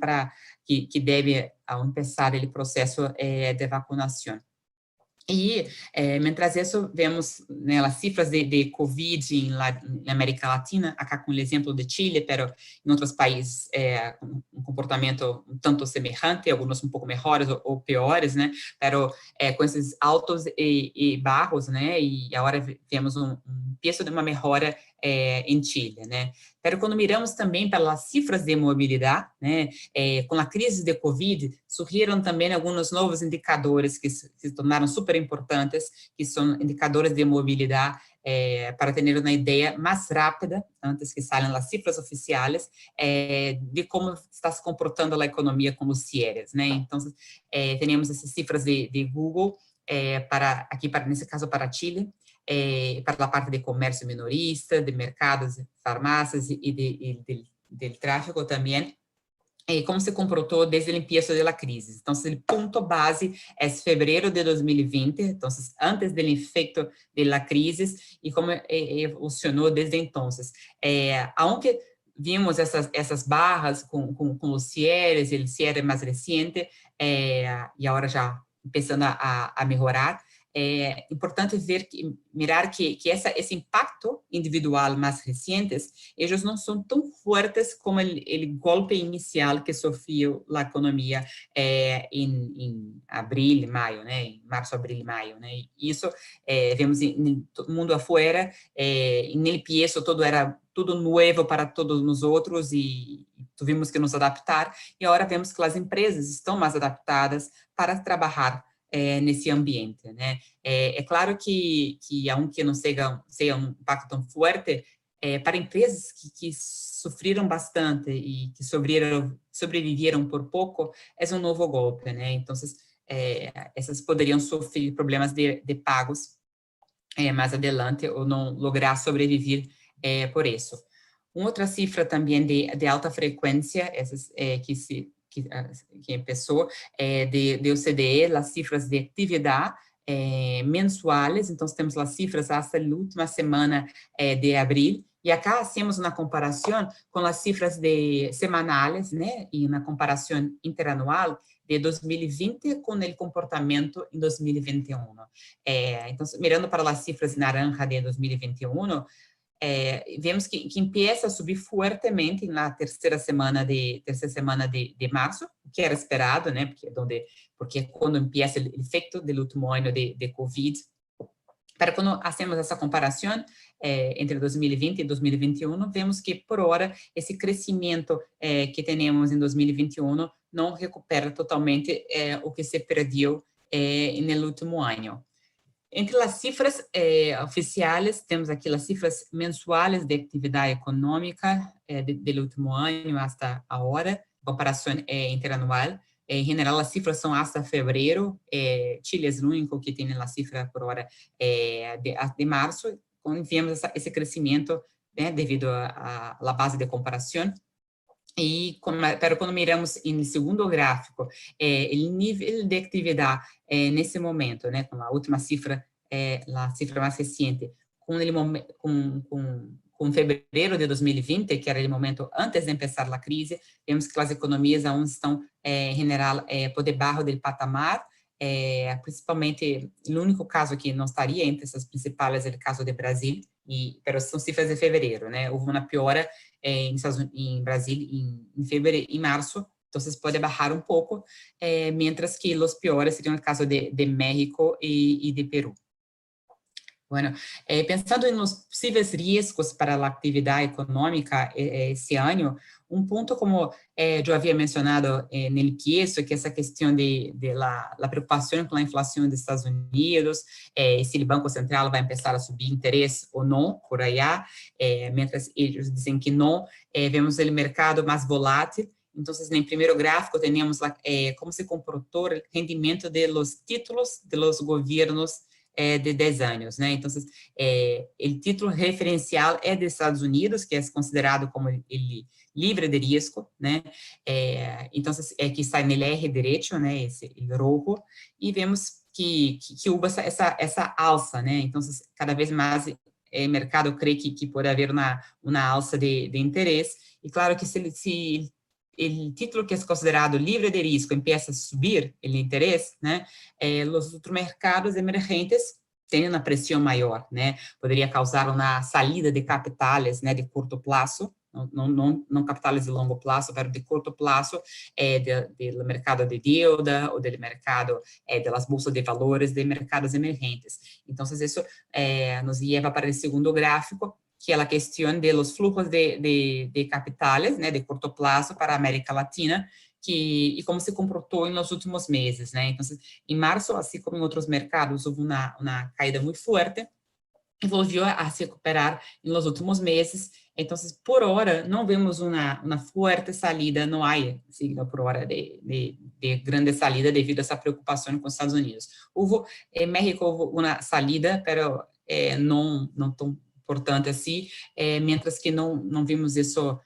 que deve começar o processo de vacinação. E, mientras isso, vemos, né, as cifras de Covid na América Latina, acá com o exemplo de Chile, mas em outros países um comportamento um tanto semelhante, alguns um pouco melhores ou piores, né, mas com esses altos e baixos, né, e agora vemos um peso de uma melhora em Chile, né. Mas quando miramos também para as cifras de mobilidade, né, com a crise de Covid, surgiram também alguns novos indicadores que se tornaram super importantes, que são indicadores de mobilidade, para ter uma ideia mais rápida, antes que saiam as cifras oficiais, de como está se comportando a economia com os cierres, né. Então, temos essas cifras de Google, nesse caso, para Chile, para a parte de comércio minorista, de mercados, farmácias e de tráfego também, como se comportou desde o início da crise. Então, o ponto base é fevereiro de 2020, então, antes do efeito da crise, e como evolucionou desde então. Aunque vimos essas barras com os cierres, o cierre mais recente, e agora já começando a melhorar, é importante mirar que esse impacto individual mais recentes, eles não são tão fortes como o golpe inicial que sofreu a economia em abril, maio, né, em março, abril e maio, né, e isso vemos em todo mundo afora, no começo era tudo novo para todos nós outros, e tivemos que nos adaptar, e agora vemos que as empresas estão mais adaptadas para trabalhar nesse ambiente, né? É claro que aunque não seja um impacto tão forte, para empresas que sofreram bastante e que sobreviveram por pouco, é um novo golpe, né? Então, essas poderiam sofrer problemas de pagos mais adelante ou não lograr sobreviver por isso. Uma outra cifra também de alta frequência, essas que começou, de OCDE, as cifras de atividade mensuais, então temos as cifras até a última semana de abril, e acá hacemos uma comparação com as cifras semanais, né, e uma comparação interanual de 2020 com o comportamento em 2021. Então, mirando para as cifras naranja de 2021, vemos que empieza a subir fortemente na terceira semana de março, o que era esperado, né, porque é quando empieza o efeito do último ano de Covid. Para quando hacemos essa comparação entre 2020 e 2021, vemos que, por hora, esse crescimento que temos em 2021 não recupera totalmente o que se perdeu no último ano. Entre as cifras oficiais, temos aqui as cifras mensuais de atividade econômica do último ano até agora, comparação interanual. Em geral, as cifras são até fevereiro. Chile é o único que tem a cifra por hora de março, quando vemos esse crescimento, né, devido à base de comparação. Pero quando miramos no segundo gráfico, o nível de atividade nesse momento, né, com a última cifra, a cifra mais recente, com fevereiro de 2020, que era o momento antes de começar a crise, vemos que as economias ainda estão, em geral, por debaixo do patamar, principalmente, o único caso que não estaria entre essas principais é o caso do Brasil, pero são cifras de fevereiro, né? Houve uma piora em Brasil em março, então pode baixar um pouco, mientras que os piores seriam o caso de México e de Peru. Bueno, pensando nos possíveis riscos para a atividade econômica esse ano, um ponto, como eu havia mencionado no início, que é essa questão da preocupação com a inflação dos Estados Unidos, se o Banco Central vai começar a subir interesse ou não, por aí, mientras eles dizem que não, vemos o mercado mais volátil. Então, no primeiro gráfico, temos como se comportou o rendimento dos títulos dos governos de 10 anos, né? Então, o título referencial é dos Estados Unidos, que é considerado como ele livre de risco, né? Então, que está no R direito, né? Esse rojo, e vemos que houve essa alça, né? Então, cada vez mais o mercado crê que pode haver uma alça de interesse, e claro que se o título que é considerado livre de risco empieza a subir o interesse, né, os outros mercados emergentes têm uma pressão maior, né, poderia causar uma saída de capitais, né, de curto prazo, não capitais de longo prazo, mas de curto prazo, do mercado de dívida ou do mercado das bolsas de valores de mercados emergentes. Então, isso nos leva para o segundo gráfico, que é a questão de los flujos de capitais, né, de curto prazo para a América Latina, e como se comportou nos últimos meses, né? Então, em março, assim como em outros mercados, houve uma caída muito forte, e voltou a se recuperar nos últimos meses. Então, por hora, não vemos uma forte saída, não há signo por hora de grande saída devido a essa preocupação com os Estados Unidos. Em México, houve uma saída, mas não tão importante assim, mientras que não vimos isso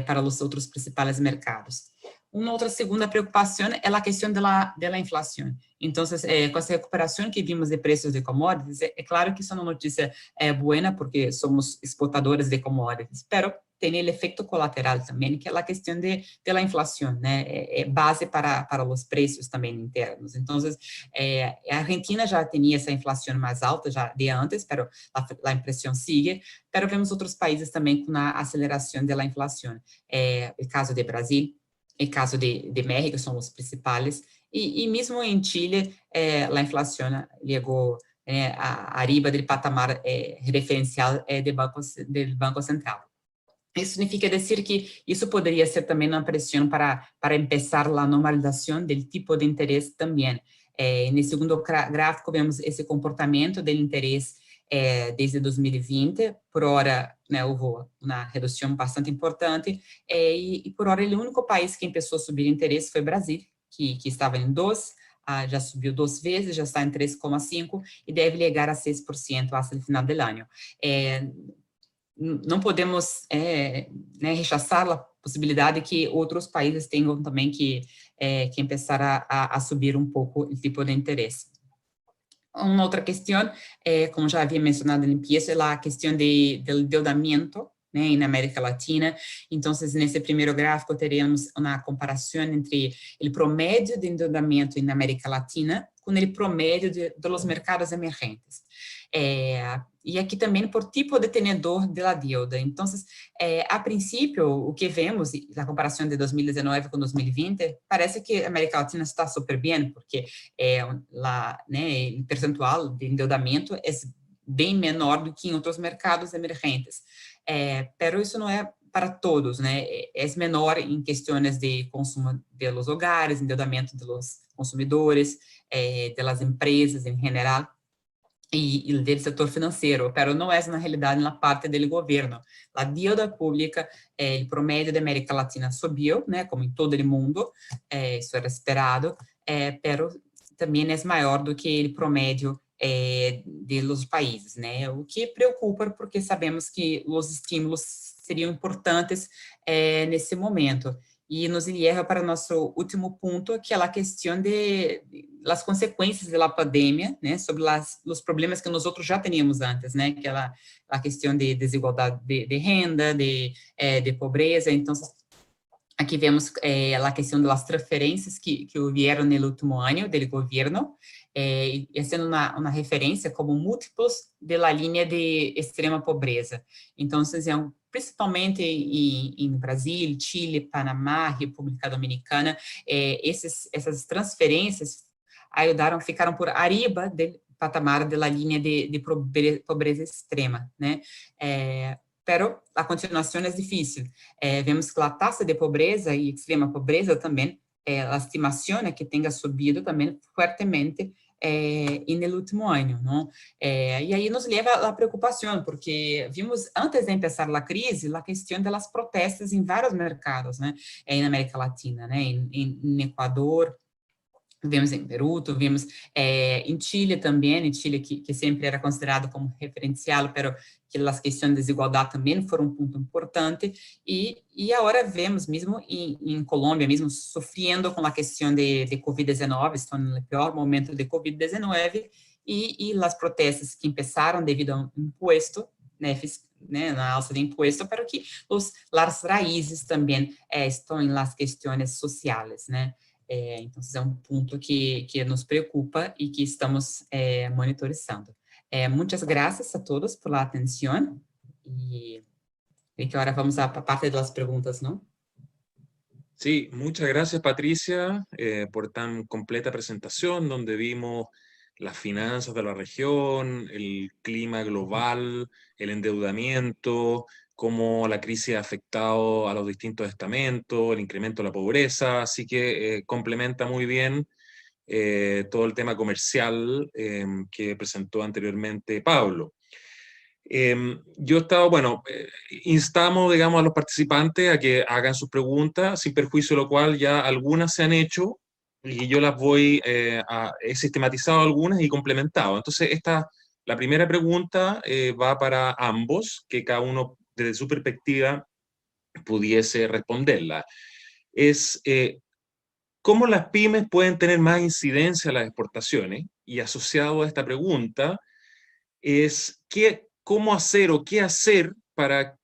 para os outros principais mercados. Uma outra segunda preocupação é a questão da inflação. Então, com essa recuperação que vimos de preços de commodities, é claro que isso é uma notícia boa, porque somos exportadores de commodities, mas tem o efeito colateral também, que é a questão da inflação, né? É base para os preços também internos. Então, a Argentina já tinha essa inflação mais alta já de antes, mas a impressão sigue, mas vemos outros países também com a aceleração da inflação. O caso de Brasil, o caso de México são os principais, e mesmo em Chile, a inflação chegou arriba do patamar referencial do Banco Central. Isso significa dizer que isso poderia ser também uma pressão para começar a normalização do tipo de interesse também. No segundo gráfico, vemos esse comportamento do interesse desde 2020, por hora, né, houve uma redução bastante importante, e por hora, o único país que começou a subir interesse foi o Brasil, que estava em 2, já subiu 2 vezes, já está em 3,5 e deve chegar a 6% até o final do ano. Não podemos né, rechaçar a possibilidade que outros países tenham também que começar a subir um pouco o tipo de interesse. Uma outra questão, como já havia mencionado no início, é a questão do endeudamento, né, na América Latina. Então, nesse primeiro gráfico, teremos uma comparação entre o promédio de endeudamento na América Latina com o promédio dos mercados emergentes. E aqui também por tipo de tenedor da dívida. Então, a princípio, o que vemos, na comparação de 2019 com 2020, parece que a América Latina está super bem, porque né, o percentual de endeudamento é bem menor do que em outros mercados emergentes. Pero isso não é para todos, né? É menor em questões de consumo dos hogares, endeudamento dos consumidores, das empresas em geral, e do setor financeiro, pero não é na realidade na parte do governo. A dívida pública, o promédio da América Latina subiu, né, como em todo o mundo, isso era esperado, pero também é maior do que o promédio de los países, né, o que preocupa porque sabemos que os estímulos seriam importantes nesse momento. E nos leva para o nosso último ponto, que é a questão das consequências da pandemia, né, sobre os problemas que nós outros já tínhamos antes, né, que é a questão de desigualdade de renda, de pobreza. Então, aqui vemos a questão das transferências que vieram no último ano do governo, e sendo uma referência como múltiplos da linha de extrema pobreza. Então, principalmente em Brasil, Chile, Panamá, República Dominicana, essas transferências ficaram por arriba do patamar da linha de pobreza extrema, né? Pero a continuação é difícil. Vemos que a taxa de pobreza e extrema pobreza também, a estimação é que tenha subido também fortemente no último ano, não? E aí nos leva à preocupação, porque vimos antes de começar a crise a questão das protestas em vários mercados, né? Na América Latina, né? Em Equador, vimos em Peru, vimos em Chile também, em Chile que sempre era considerado como referencial, pero que as questões de desigualdade também foram um ponto importante, e agora vemos mesmo em Colômbia, mesmo sofrendo com a questão de Covid-19, estão no pior momento de Covid-19, e as protestas que começaram devido a imposto, né, na alça de imposto, para que as raízes também estão nas questões sociais, né? Então, é um ponto que nos preocupa e que estamos monitorizando. Muitas graças a todos pela atenção e que agora vamos à parte das perguntas, não? Sí, muchas gracias Patricia por tan completa presentación donde vimos las finanzas de la región, el clima global, el endeudamiento, cómo la crisis ha afectado a los distintos estamentos, el incremento de la pobreza, así que complementa muy bien todo el tema comercial que presentó anteriormente Pablo. Yo he estado, bueno, instamos, digamos, a los participantes a que hagan sus preguntas, sin perjuicio de lo cual ya algunas se han hecho y yo las voy, he sistematizado algunas y complementado. Entonces, la primera pregunta va para ambos, que cada uno desde su perspectiva pudiese responderla. Es, ¿cómo las pymes pueden tener más incidencia en las exportaciones? Y asociado a esta pregunta es, ¿cómo hacer o qué hacer para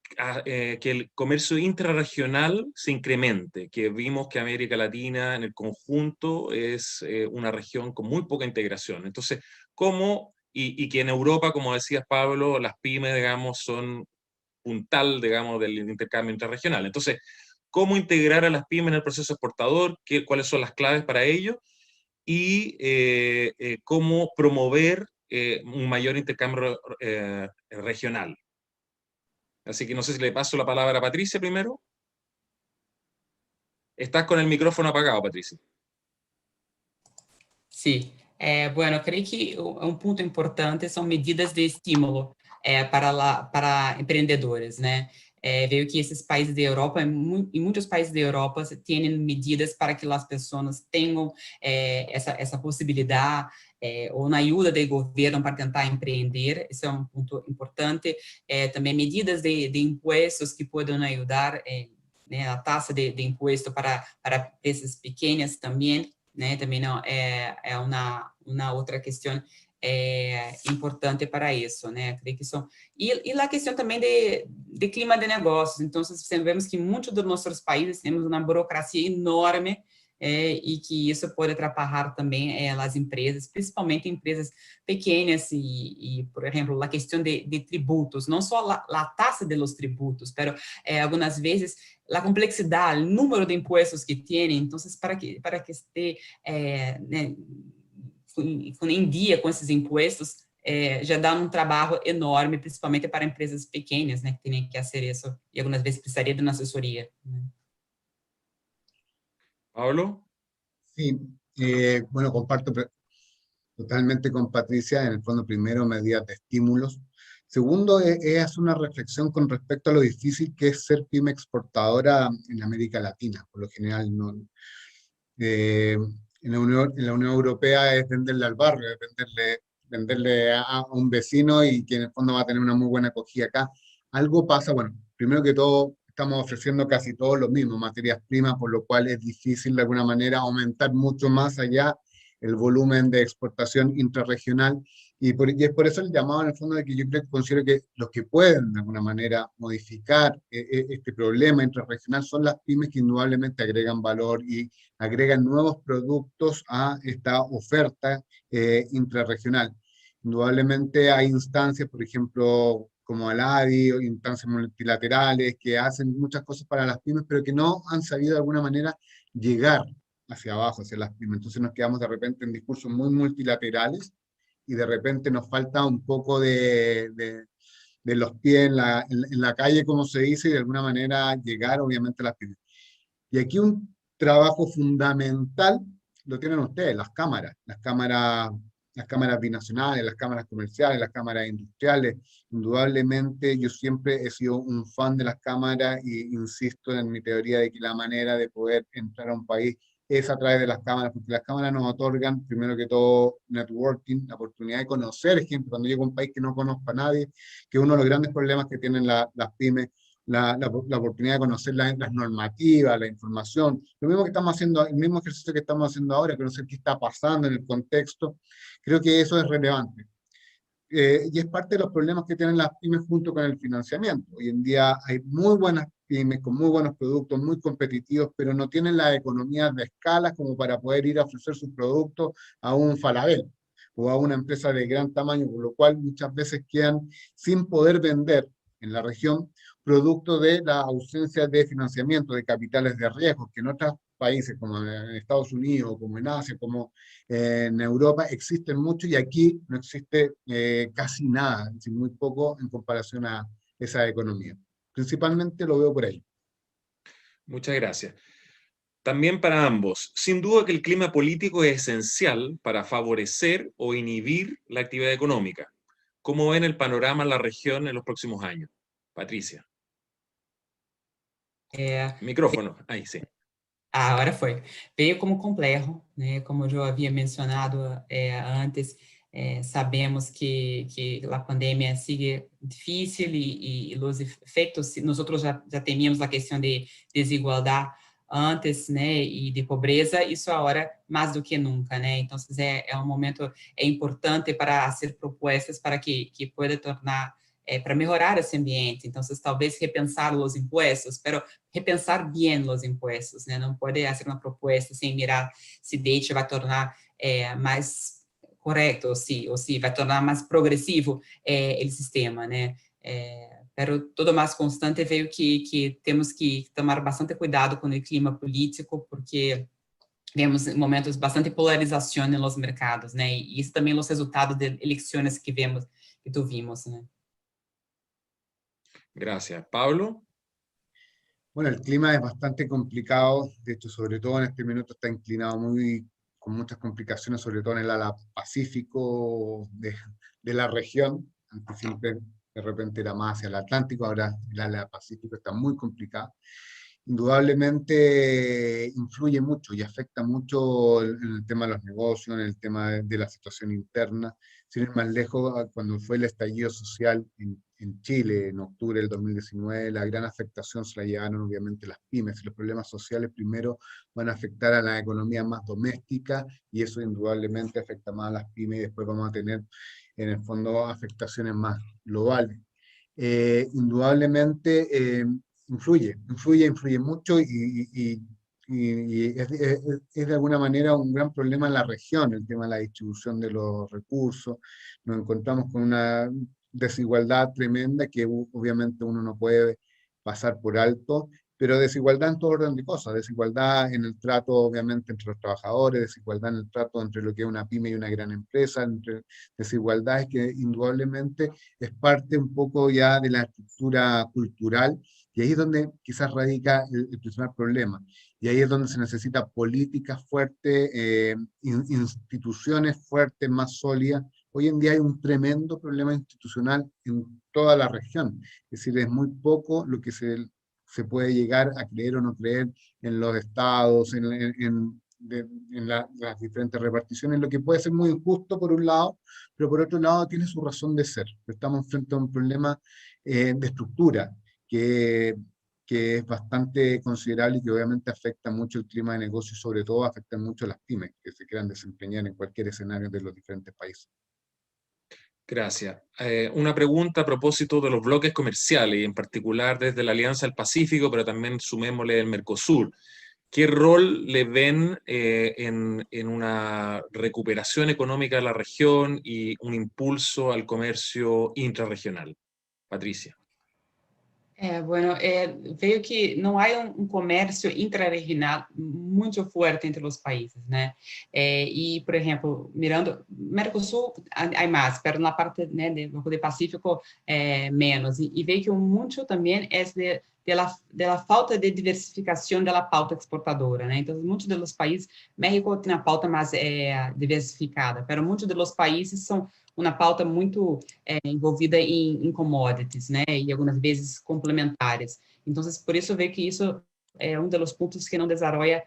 que el comercio intrarregional se incremente? Que vimos que América Latina en el conjunto es una región con muy poca integración. Entonces, ¿cómo? Y que en Europa, como decías Pablo, las pymes, digamos, son puntal, digamos, del intercambio intrarregional. Entonces, ¿cómo integrar a las pymes en el proceso exportador? ¿Cuáles son las claves para ello? Y cómo promover un mayor intercambio regional. Así que no sé si le paso la palabra a Patricia primero. Estás con el micrófono apagado, Patricia. Sí. Bueno, creio que um ponto importante são medidas de estímulo para empreendedores, né? Veio que esses países da Europa, em muitos países da Europa, têm medidas para que as pessoas tenham essa possibilidade, ou na ajuda do governo para tentar empreender. Isso é um ponto importante. Também medidas de impostos que podem ajudar, né, a taxa de imposto para empresas pequenas também, né? Também não é uma outra questão importante para isso, né? Creio que são e a questão também de clima de negócios. Então, sabemos que muitos dos nossos países temos uma burocracia enorme, e que isso pode atrapalhar também as empresas, principalmente empresas pequenas e, por exemplo, a questão de tributos, não só a taxa de los tributos, mas algumas vezes a complexidade, o número de impostos que tem. Então, para que esteja né, em dia com esses impostos, já dá um trabalho enorme, principalmente para empresas pequenas, né, que têm que fazer isso, e algumas vezes precisaria de uma assessoria, né? Pablo. Sí, bueno, comparto totalmente con Patricia. En el fondo, primero, medidas de estímulos. Segundo, es hacer una reflexión con respecto a lo difícil que es ser pyme exportadora en América Latina. Por lo general, no, en la Unión Europea es venderle al barrio, es venderle a un vecino y que en el fondo va a tener una muy buena acogida acá. Algo pasa, bueno, primero que todo, estamos ofreciendo casi todos los mismos materias primas, por lo cual es difícil de alguna manera aumentar mucho más allá el volumen de exportación intrarregional. Y es por eso el llamado en el fondo de que yo considero que los que pueden de alguna manera modificar este problema intrarregional son las pymes que indudablemente agregan valor y agregan nuevos productos a esta oferta intrarregional. Indudablemente hay instancias, por ejemplo, como Aladi, o instancias multilaterales que hacen muchas cosas para las pymes, pero que no han sabido de alguna manera llegar hacia abajo, hacia las pymes. Entonces nos quedamos de repente en discursos muy multilaterales y de repente nos falta un poco de los pies en la calle, como se dice, y de alguna manera llegar obviamente a las pymes. Y aquí un trabajo fundamental lo tienen ustedes, las cámaras binacionales, las cámaras comerciales, las cámaras industriales. Indudablemente yo siempre he sido un fan de las cámaras y insisto en mi teoría de que la manera de poder entrar a un país es a través de las cámaras, porque las cámaras nos otorgan, primero que todo, networking, la oportunidad de conocer gente. Cuando llego a un país que no conozco a nadie, que uno de los grandes problemas que tienen las pymes, la oportunidad de conocer las normativas, la información, lo mismo que estamos haciendo, el mismo ejercicio que estamos haciendo ahora, conocer qué está pasando en el contexto, creo que eso es relevante. Y es parte de los problemas que tienen las pymes junto con el financiamiento. Hoy en día hay muy buenas pymes con muy buenos productos, muy competitivos, pero no tienen las economías de escala como para poder ir a ofrecer sus productos a un Falabella o a una empresa de gran tamaño, por lo cual muchas veces quedan sin poder vender en la región, producto de la ausencia de financiamiento de capitales de riesgo, que en otros países como en Estados Unidos, como en Asia, como en Europa, existen mucho y aquí no existe casi nada, es decir, muy poco en comparación a esa economía. Principalmente lo veo por ahí. Muchas gracias. También para ambos, sin duda que el clima político es esencial para favorecer o inhibir la actividad económica. ¿Cómo ven el panorama en la región en los próximos años? Patricia. Micrófono, aí sim. Agora foi. Veio como complexo, né? Como eu já havia mencionado antes, sabemos que a pandemia sigue difícil e os efeitos, nós já temíamos a questão de desigualdade antes, né, e de pobreza, isso agora mais do que nunca, né? Então, é um momento importante para ser propostas para que pueda tornar para melhorar esse ambiente. Então, talvez repensar os impostos, mas repensar bem os impostos, né? Não pode fazer uma proposta sem mirar se de hecho vai tornar mais correto ou se vai tornar mais progressivo o sistema, né? Pero todo mais constante veio que temos que tomar bastante cuidado com o clima político, porque vemos momentos bastante polarização nos mercados, né? E isso também os resultados de eleições que tuvimos, né? Gracias. Pablo. Bueno, el clima es bastante complicado, de hecho, sobre todo en este minuto está inclinado muy con muchas complicaciones, sobre todo en el ala pacífico de la región. Antes siempre de repente era más hacia el Atlántico, ahora el ala pacífico está muy complicada. Indudablemente influye mucho y afecta mucho en el tema de los negocios, en el tema de la situación interna. Sin ir más lejos, cuando fue el estallido social en Chile, en octubre del 2019, la gran afectación se la llevaron obviamente las pymes. Los problemas sociales primero van a afectar a la economía más doméstica y eso indudablemente afecta más a las pymes y después vamos a tener en el fondo afectaciones más globales. Indudablemente influye mucho y es de alguna manera un gran problema en la región, el tema de la distribución de los recursos. Nos encontramos con una desigualdad tremenda que obviamente uno no puede pasar por alto, pero desigualdad en todo orden de cosas, desigualdad en el trato obviamente entre los trabajadores, desigualdad en el trato entre lo que es una pyme y una gran empresa, entre desigualdades que indudablemente es parte un poco ya de la estructura cultural, y ahí es donde quizás radica el principal problema. Y ahí es donde se necesita políticas fuertes, instituciones fuertes, más sólidas. Hoy en día hay un tremendo problema institucional en toda la región. Es decir, es muy poco lo que se puede llegar a creer o no creer en los estados, las diferentes reparticiones, lo que puede ser muy injusto por un lado, pero por otro lado tiene su razón de ser. Estamos frente a un problema de estructura que, que es bastante considerable y que obviamente afecta mucho el clima de negocio y sobre todo afecta mucho a las pymes que se quieran desempeñar en cualquier escenario de los diferentes países. Gracias. Una pregunta a propósito de los bloques comerciales, y en particular desde la Alianza del Pacífico, pero también sumémosle el Mercosur. ¿Qué rol le ven en una recuperación económica de la región y un impulso al comercio intrarregional? Patricia. Bueno, veio que não há um comércio intrarregional muito forte entre os países, né? E, por exemplo, mirando Mercosul, há mais, pero na parte, né, do Pacífico, menos. E veio que muito também é de la falta de diversificação da pauta exportadora, né? Então, muitos dos países, México tem a pauta mais diversificada, mas muitos dos países são uma pauta muito envolvida em commodities, né, e algumas vezes complementares. Então, por isso vejo que isso é dos pontos que não desarrolla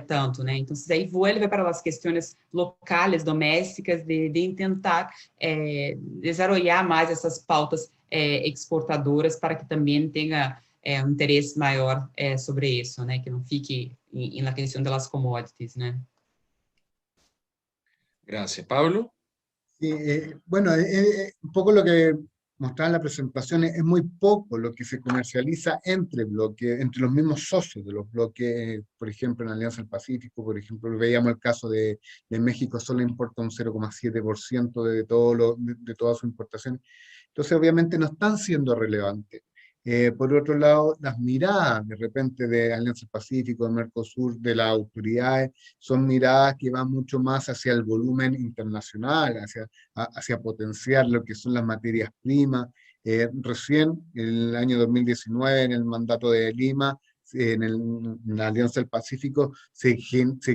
tanto, né. Então, aí vuelve para as questões locais, domésticas, de tentar desarrollar mais essas pautas exportadoras para que também tenha um interesse maior sobre isso, né, que não fique na questão das commodities, né. Gracias. Pablo. Bueno, un poco lo que mostraba en la presentación, es muy poco lo que se comercializa entre bloques, entre los mismos socios de los bloques, por ejemplo, en Alianza del Pacífico, por ejemplo, veíamos el caso de México, solo importa un 0,7% de toda su importación. Entonces, obviamente, no están siendo relevantes. Por otro lado, las miradas de repente de Alianza del Pacífico, de Mercosur, de las autoridades, son miradas que van mucho más hacia el volumen internacional, hacia potenciar lo que son las materias primas. Recién, en el año 2019, en el mandato de Lima, en la Alianza del Pacífico, se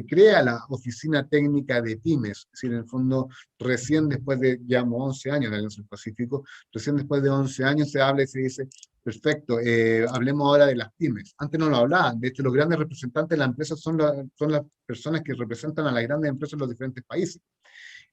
crea la Oficina Técnica de Pymes, es decir, en el fondo, recién después de, llevamos 11 años de la Alianza del Pacífico, recién después de 11 años se habla y se dice, perfecto, hablemos ahora de las pymes. Antes no lo hablaban, de hecho los grandes representantes de la empresa son las personas que representan a las grandes empresas en los diferentes países.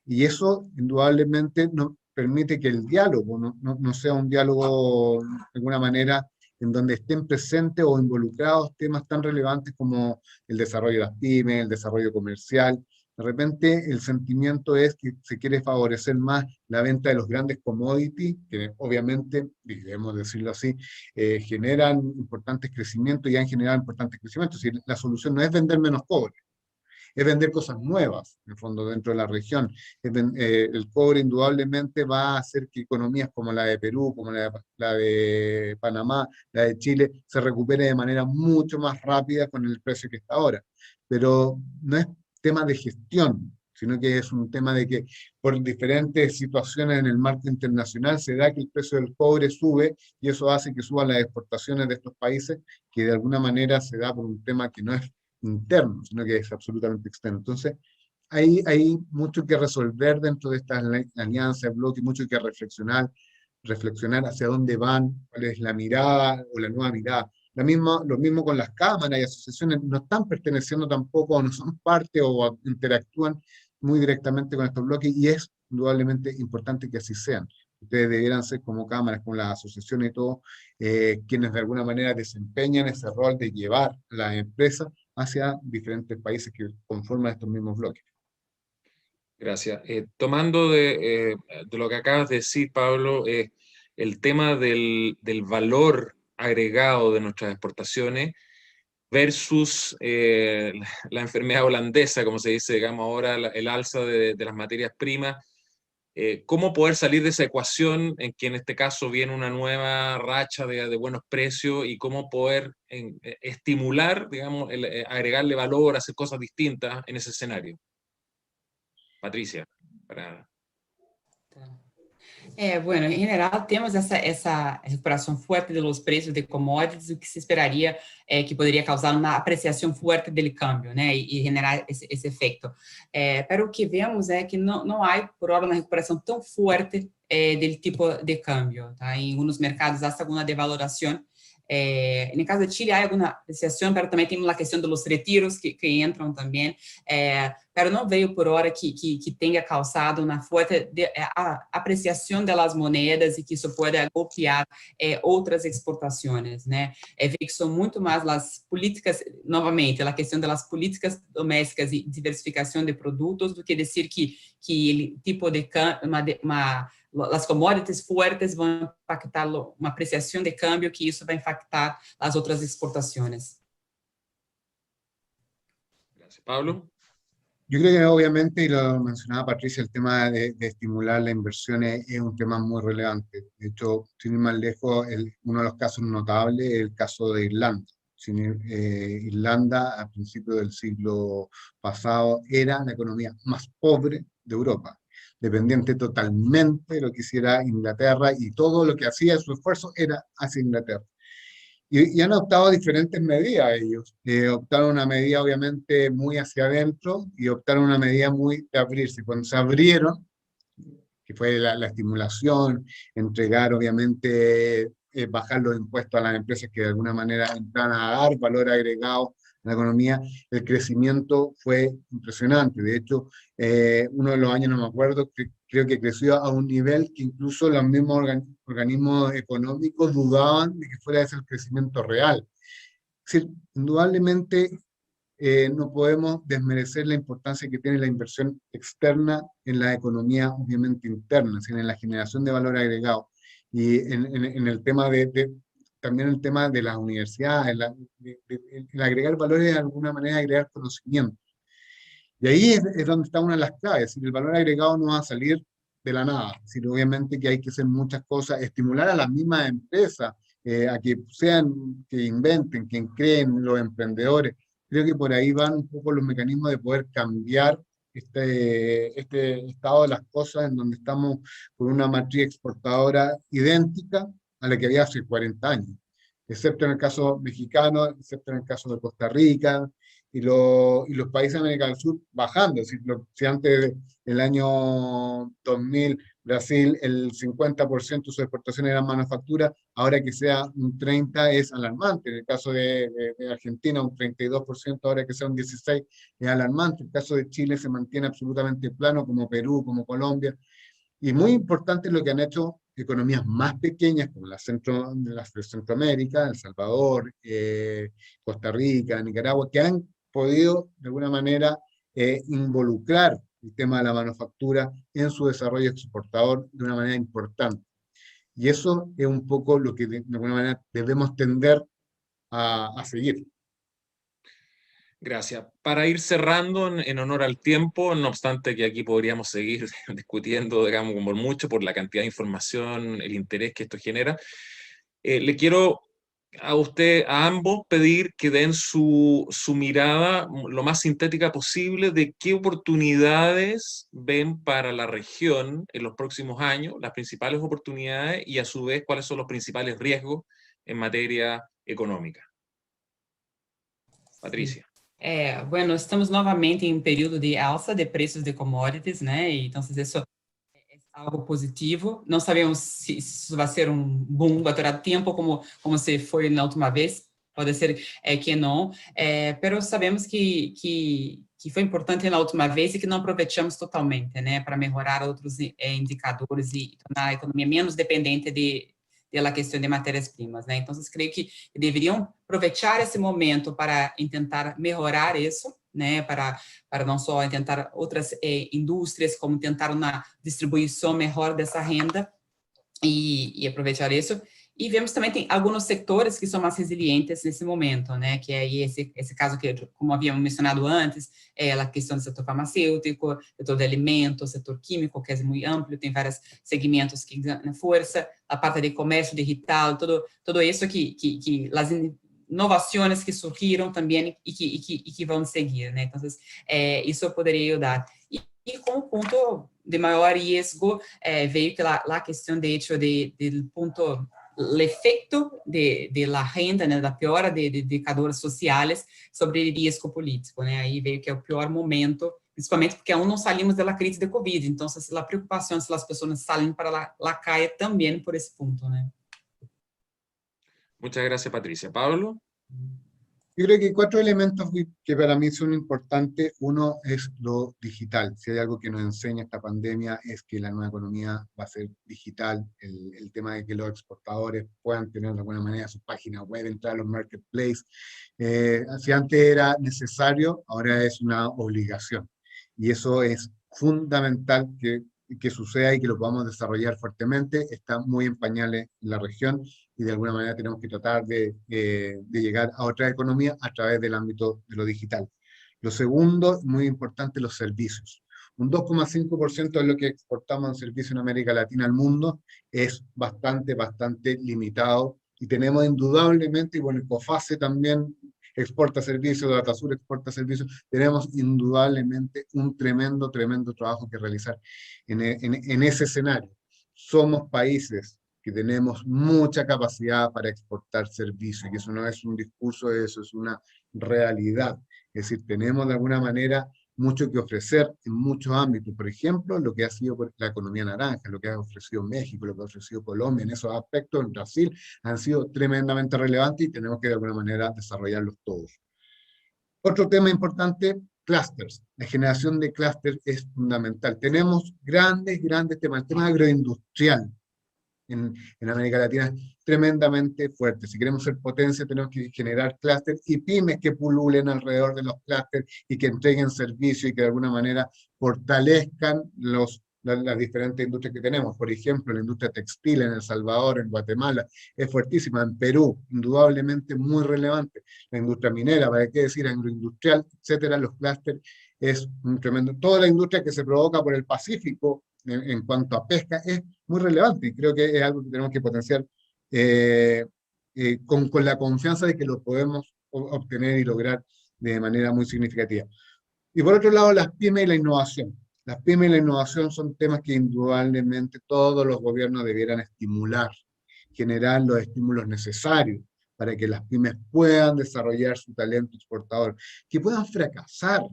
Y eso indudablemente no permite que el diálogo no sea un diálogo de alguna manera en donde estén presentes o involucrados temas tan relevantes como el desarrollo de las pymes, el desarrollo comercial. De repente el sentimiento es que se quiere favorecer más la venta de los grandes commodities, que obviamente, debemos decirlo así, generan importantes crecimientos y han generado importantes crecimientos. Es decir, la solución no es vender menos cobre, es vender cosas nuevas, en el fondo, dentro de la región. El cobre indudablemente va a hacer que economías como la de Perú, como la de Panamá, la de Chile, se recupere de manera mucho más rápida con el precio que está ahora. Pero no es tema de gestión, sino que es un tema de que por diferentes situaciones en el marco internacional se da que el precio del cobre sube y eso hace que suban las exportaciones de estos países, que de alguna manera se da por un tema que no es interno, sino que es absolutamente externo. Entonces, hay mucho que resolver dentro de estas alianzas, bloques, mucho que reflexionar hacia dónde van, cuál es la mirada o la nueva mirada. Lo mismo con las cámaras y asociaciones, no están perteneciendo tampoco, o no son parte o interactúan muy directamente con estos bloques, y es indudablemente importante que así sean. Ustedes debieran ser como cámaras, como las asociaciones y todo, quienes de alguna manera desempeñan ese rol de llevar la empresa hacia diferentes países que conforman estos mismos bloques. Gracias. Tomando de lo que acabas de decir, Pablo, el tema del valor agregado de nuestras exportaciones versus la enfermedad holandesa, como se dice, digamos ahora, el alza de las materias primas, ¿cómo poder salir de esa ecuación en que en este caso viene una nueva racha de buenos precios y cómo poder estimular, digamos, agregarle valor, hacer cosas distintas en ese escenario? Patricia, para... Bueno, em geral, temos essa recuperação forte dos preços de commodities, o que se esperaria que poderia causar uma apreciação forte do câmbio, né, e generar esse efeito. Pero o que vemos é que não há, por hora, uma recuperação tão forte do tipo de câmbio, tá? Em alguns mercados há alguma devaloração. No caso de Chile, há alguma apreciação, mas também temos a questão dos retiros que entram também, mas não veio por hora que tenha causado uma forte apreciação das moedas e que isso pode golpear outras exportações, né? Veio que são muito mais as políticas, novamente, a questão das políticas domésticas e diversificação de produtos do que dizer que ele tipo de as commodities fortes vão impactar uma apreciação de câmbio, que isso vai impactar as outras exportações. Gracias. Pablo. Yo creo que obviamente, y lo mencionaba Patricia, el tema de estimular la inversión es un tema muy relevante. De hecho, sin ir más lejos, uno de los casos notables es el caso de Irlanda. Irlanda, a principios del siglo pasado, era la economía más pobre de Europa, dependiente totalmente de lo que hiciera Inglaterra, y todo lo que hacía su esfuerzo era hacia Inglaterra. Y han optado diferentes medidas ellos. Optaron una medida obviamente muy hacia adentro y optaron una medida muy de abrirse. Cuando se abrieron, que fue la estimulación, entregar obviamente, bajar los impuestos a las empresas que de alguna manera entran a dar valor agregado a la economía, el crecimiento fue impresionante. De hecho, uno de los años, no me acuerdo, creo que creció a un nivel que incluso los mismos organismos económicos dudaban de que fuera ese el crecimiento real. Es decir, indudablemente no podemos desmerecer la importancia que tiene la inversión externa en la economía, obviamente interna, sino en la generación de valor agregado. Y en el tema también el tema de las universidades, el agregar valores, de alguna manera agregar conocimiento. Y ahí es donde está una de las claves. El valor agregado no va a salir de la nada, sino obviamente que hay que hacer muchas cosas, estimular a las mismas empresas a que sean, que inventen, que creen, los emprendedores. Creo que por ahí van un poco los mecanismos de poder cambiar este estado de las cosas, en donde estamos con una matriz exportadora idéntica a la que había hace 40 años, excepto en el caso mexicano, excepto en el caso de Costa Rica, y los países de América del Sur bajando. Si antes del año 2000 Brasil el 50% de sus exportaciones eran manufactura, ahora que sea un 30% es alarmante. En el caso de Argentina un 32%, ahora que sea un 16% es alarmante. El caso de Chile se mantiene absolutamente plano, como Perú, como Colombia. Y muy importante lo que han hecho economías más pequeñas, como las de Centroamérica, El Salvador, Costa Rica, Nicaragua, que han podido de alguna manera involucrar el tema de la manufactura en su desarrollo exportador de una manera importante. Y eso es un poco lo que de alguna manera debemos tender a seguir. Gracias. Para ir cerrando en honor al tiempo, no obstante que aquí podríamos seguir discutiendo, digamos, por mucho, por la cantidad de información, el interés que esto genera, le quiero a ambos pedir que den su mirada lo más sintética posible de qué oportunidades ven para la región en los próximos años, las principales oportunidades, y a su vez cuáles son los principales riesgos en materia económica. Patricia. Bueno, estamos novamente em um período de alça de preços de commodities, né? Então, isso é algo positivo. Não sabemos se isso vai ser um boom, vai durar tempo como se foi na última vez. Pode ser que não, mas sabemos que foi importante na última vez e que não aproveitamos totalmente, né, para melhorar outros indicadores e tornar a economia menos dependente da questão de matérias-primas, né? Então, creio que deveriam aproveitar esse momento para tentar melhorar isso, né, para não só tentar outras indústrias, como tentar uma distribuição melhor dessa renda e aproveitar isso. E vemos também tem alguns setores que são mais resilientes nesse momento, né? Que é esse caso que, como havíamos mencionado antes, é a questão do setor farmacêutico, setor de alimentos, setor químico, que é muito amplo, tem vários segmentos que ganham força, a parte de comércio digital, todo isso que as inovações que surgiram também e que vão seguir, né? Então, isso poderia ajudar. E com o ponto de maior risco veio que a questão, de hecho, do ponto o efeito da renda, né, da piora de indicadores sociais sobre o risco político, né? Aí veio que é o pior momento, principalmente porque aún não saímos da crise de Covid, então a preocupação se as pessoas saem para la calle também por esse ponto, né? Muchas gracias, Patricia. Pablo. Yo creo que hay 4 elementos que para mí son importantes. Uno es lo digital. Si hay algo que nos enseña esta pandemia es que la nueva economía va a ser digital. El tema de que los exportadores puedan tener de alguna manera su página web, entrar a los marketplaces. Si antes era necesario, ahora es una obligación. Y eso es fundamental que suceda y que lo podamos desarrollar fuertemente. Está muy en pañales en la región y de alguna manera tenemos que tratar de llegar a otra economía a través del ámbito de lo digital. Lo segundo, muy importante, los servicios. Un 2,5% de lo que exportamos en servicios en América Latina al mundo es bastante limitado y tenemos indudablemente, y bueno, COFACE también exporta servicios, Datasur exporta servicios, tenemos indudablemente un tremendo trabajo que realizar en ese escenario. Somos países que tenemos mucha capacidad para exportar servicios, y eso no es un discurso, eso es una realidad. Es decir, tenemos de alguna manera mucho que ofrecer en muchos ámbitos. Por ejemplo, lo que ha sido la economía naranja, lo que ha ofrecido México, lo que ha ofrecido Colombia, en esos aspectos en Brasil, han sido tremendamente relevantes y tenemos que de alguna manera desarrollarlos todos. Otro tema importante, clústeres. La generación de clústeres es fundamental. Tenemos grandes temas. El tema agroindustrial en América Latina es tremendamente fuerte. Si queremos ser potencia, tenemos que generar clústeres y pymes que pululen alrededor de los clústeres y que entreguen servicio y que de alguna manera fortalezcan las diferentes industrias que tenemos. Por ejemplo, la industria textil en El Salvador, en Guatemala, es fuertísima. En Perú, indudablemente muy relevante. La industria minera, ¿para qué decir? Agroindustrial, etcétera. Los clústeres es un tremendo. Toda la industria que se provoca por el Pacífico en cuanto a pesca es muy relevante y creo que es algo que tenemos que potenciar con la confianza de que lo podemos obtener y lograr de manera muy significativa. Y por otro lado, las pymes y la innovación. Las pymes y la innovación son temas que indudablemente todos los gobiernos debieran estimular, generar los estímulos necesarios para que las pymes puedan desarrollar su talento exportador, que puedan fracasar.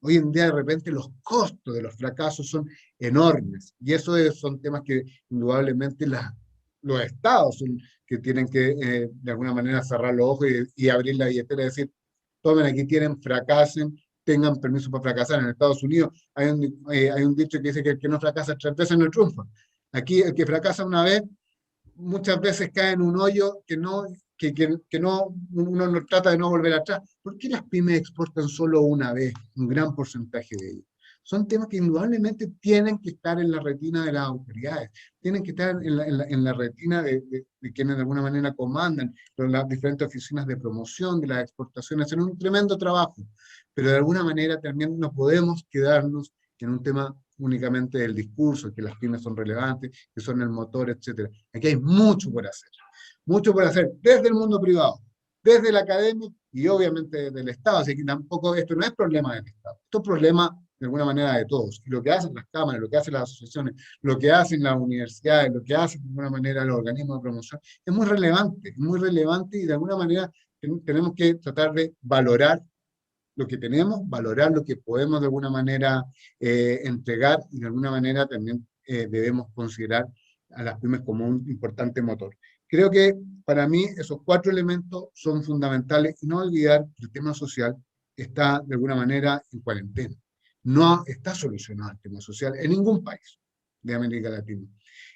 Hoy en día, de repente, los costos de los fracasos son enormes, y eso son temas que indudablemente los estados son que tienen que, de alguna manera, cerrar los ojos y abrir la billetera y decir, tomen, aquí tienen, fracasen, tengan permiso para fracasar. En Estados Unidos hay un dicho que dice que el que no fracasa 3 veces no triunfa. Aquí, el que fracasa una vez, muchas veces cae en un hoyo que uno no trata de no volver atrás. ¿Por qué las pymes exportan solo una vez? Un gran porcentaje de ellos. Son temas que indudablemente tienen que estar en la retina de las autoridades, tienen que estar en la retina de quienes de alguna manera comandan las diferentes oficinas de promoción de las exportaciones. Hacen un tremendo trabajo, pero de alguna manera también no podemos quedarnos en un tema únicamente del discurso, que las pymes son relevantes, que son el motor, etc. Aquí hay mucho por hacer desde el mundo privado, desde la academia y obviamente desde el Estado. Así que tampoco esto no es problema del Estado, esto es problema de alguna manera de todos. Y lo que hacen las cámaras, lo que hacen las asociaciones, lo que hacen las universidades, lo que hacen de alguna manera los organismos de promoción, es muy relevante y de alguna manera tenemos que tratar de valorar lo que tenemos, valorar lo que podemos de alguna manera entregar, y de alguna manera también debemos considerar a las pymes como un importante motor. Creo que para mí esos 4 elementos son fundamentales, y no olvidar que el tema social está de alguna manera en cuarentena. No está solucionado el tema social en ningún país de América Latina.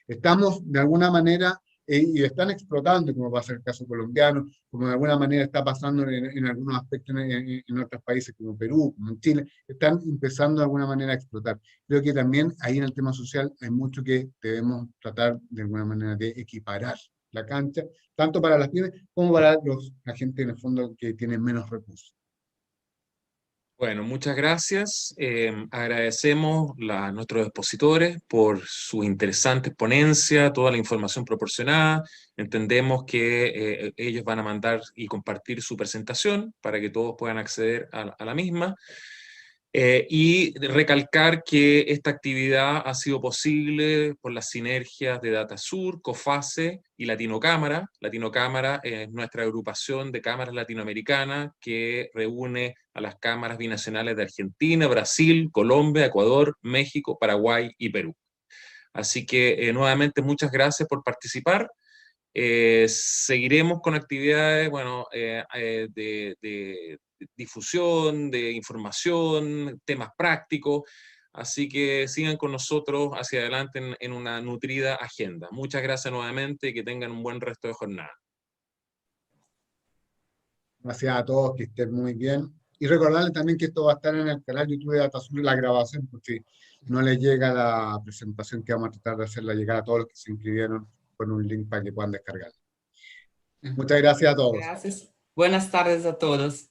Estamos de alguna manera, y están explotando, como va a ser el caso colombiano, como de alguna manera está pasando en algunos aspectos en otros países como Perú, como en Chile, están empezando de alguna manera a explotar. Creo que también ahí en el tema social hay mucho que debemos tratar de alguna manera de equiparar la cancha, tanto para las pymes como para la gente en el fondo que tiene menos recursos. Bueno, muchas gracias. Agradecemos a nuestros expositores por su interesante ponencia, toda la información proporcionada. Entendemos que ellos van a mandar y compartir su presentación para que todos puedan acceder a la misma. Y recalcar que esta actividad ha sido posible por las sinergias de DataSur, COFACE y Latinocámara. Latinocámara es nuestra agrupación de cámaras latinoamericanas que reúne a las cámaras binacionales de Argentina, Brasil, Colombia, Ecuador, México, Paraguay y Perú. Así que nuevamente muchas gracias por participar. Seguiremos con actividades, bueno, de difusión, de información, temas prácticos, así que sigan con nosotros hacia adelante en una nutrida agenda. Muchas gracias nuevamente y que tengan un buen resto de jornada. Gracias a todos, que estén muy bien. Y recordarles también que esto va a estar en el canal YouTube de DataSur, la grabación, porque no les llega la presentación que vamos a tratar de hacerla llegar a todos los que se inscribieron con un link para que puedan descargar. Muchas gracias a todos. Gracias. Buenas tardes a todos.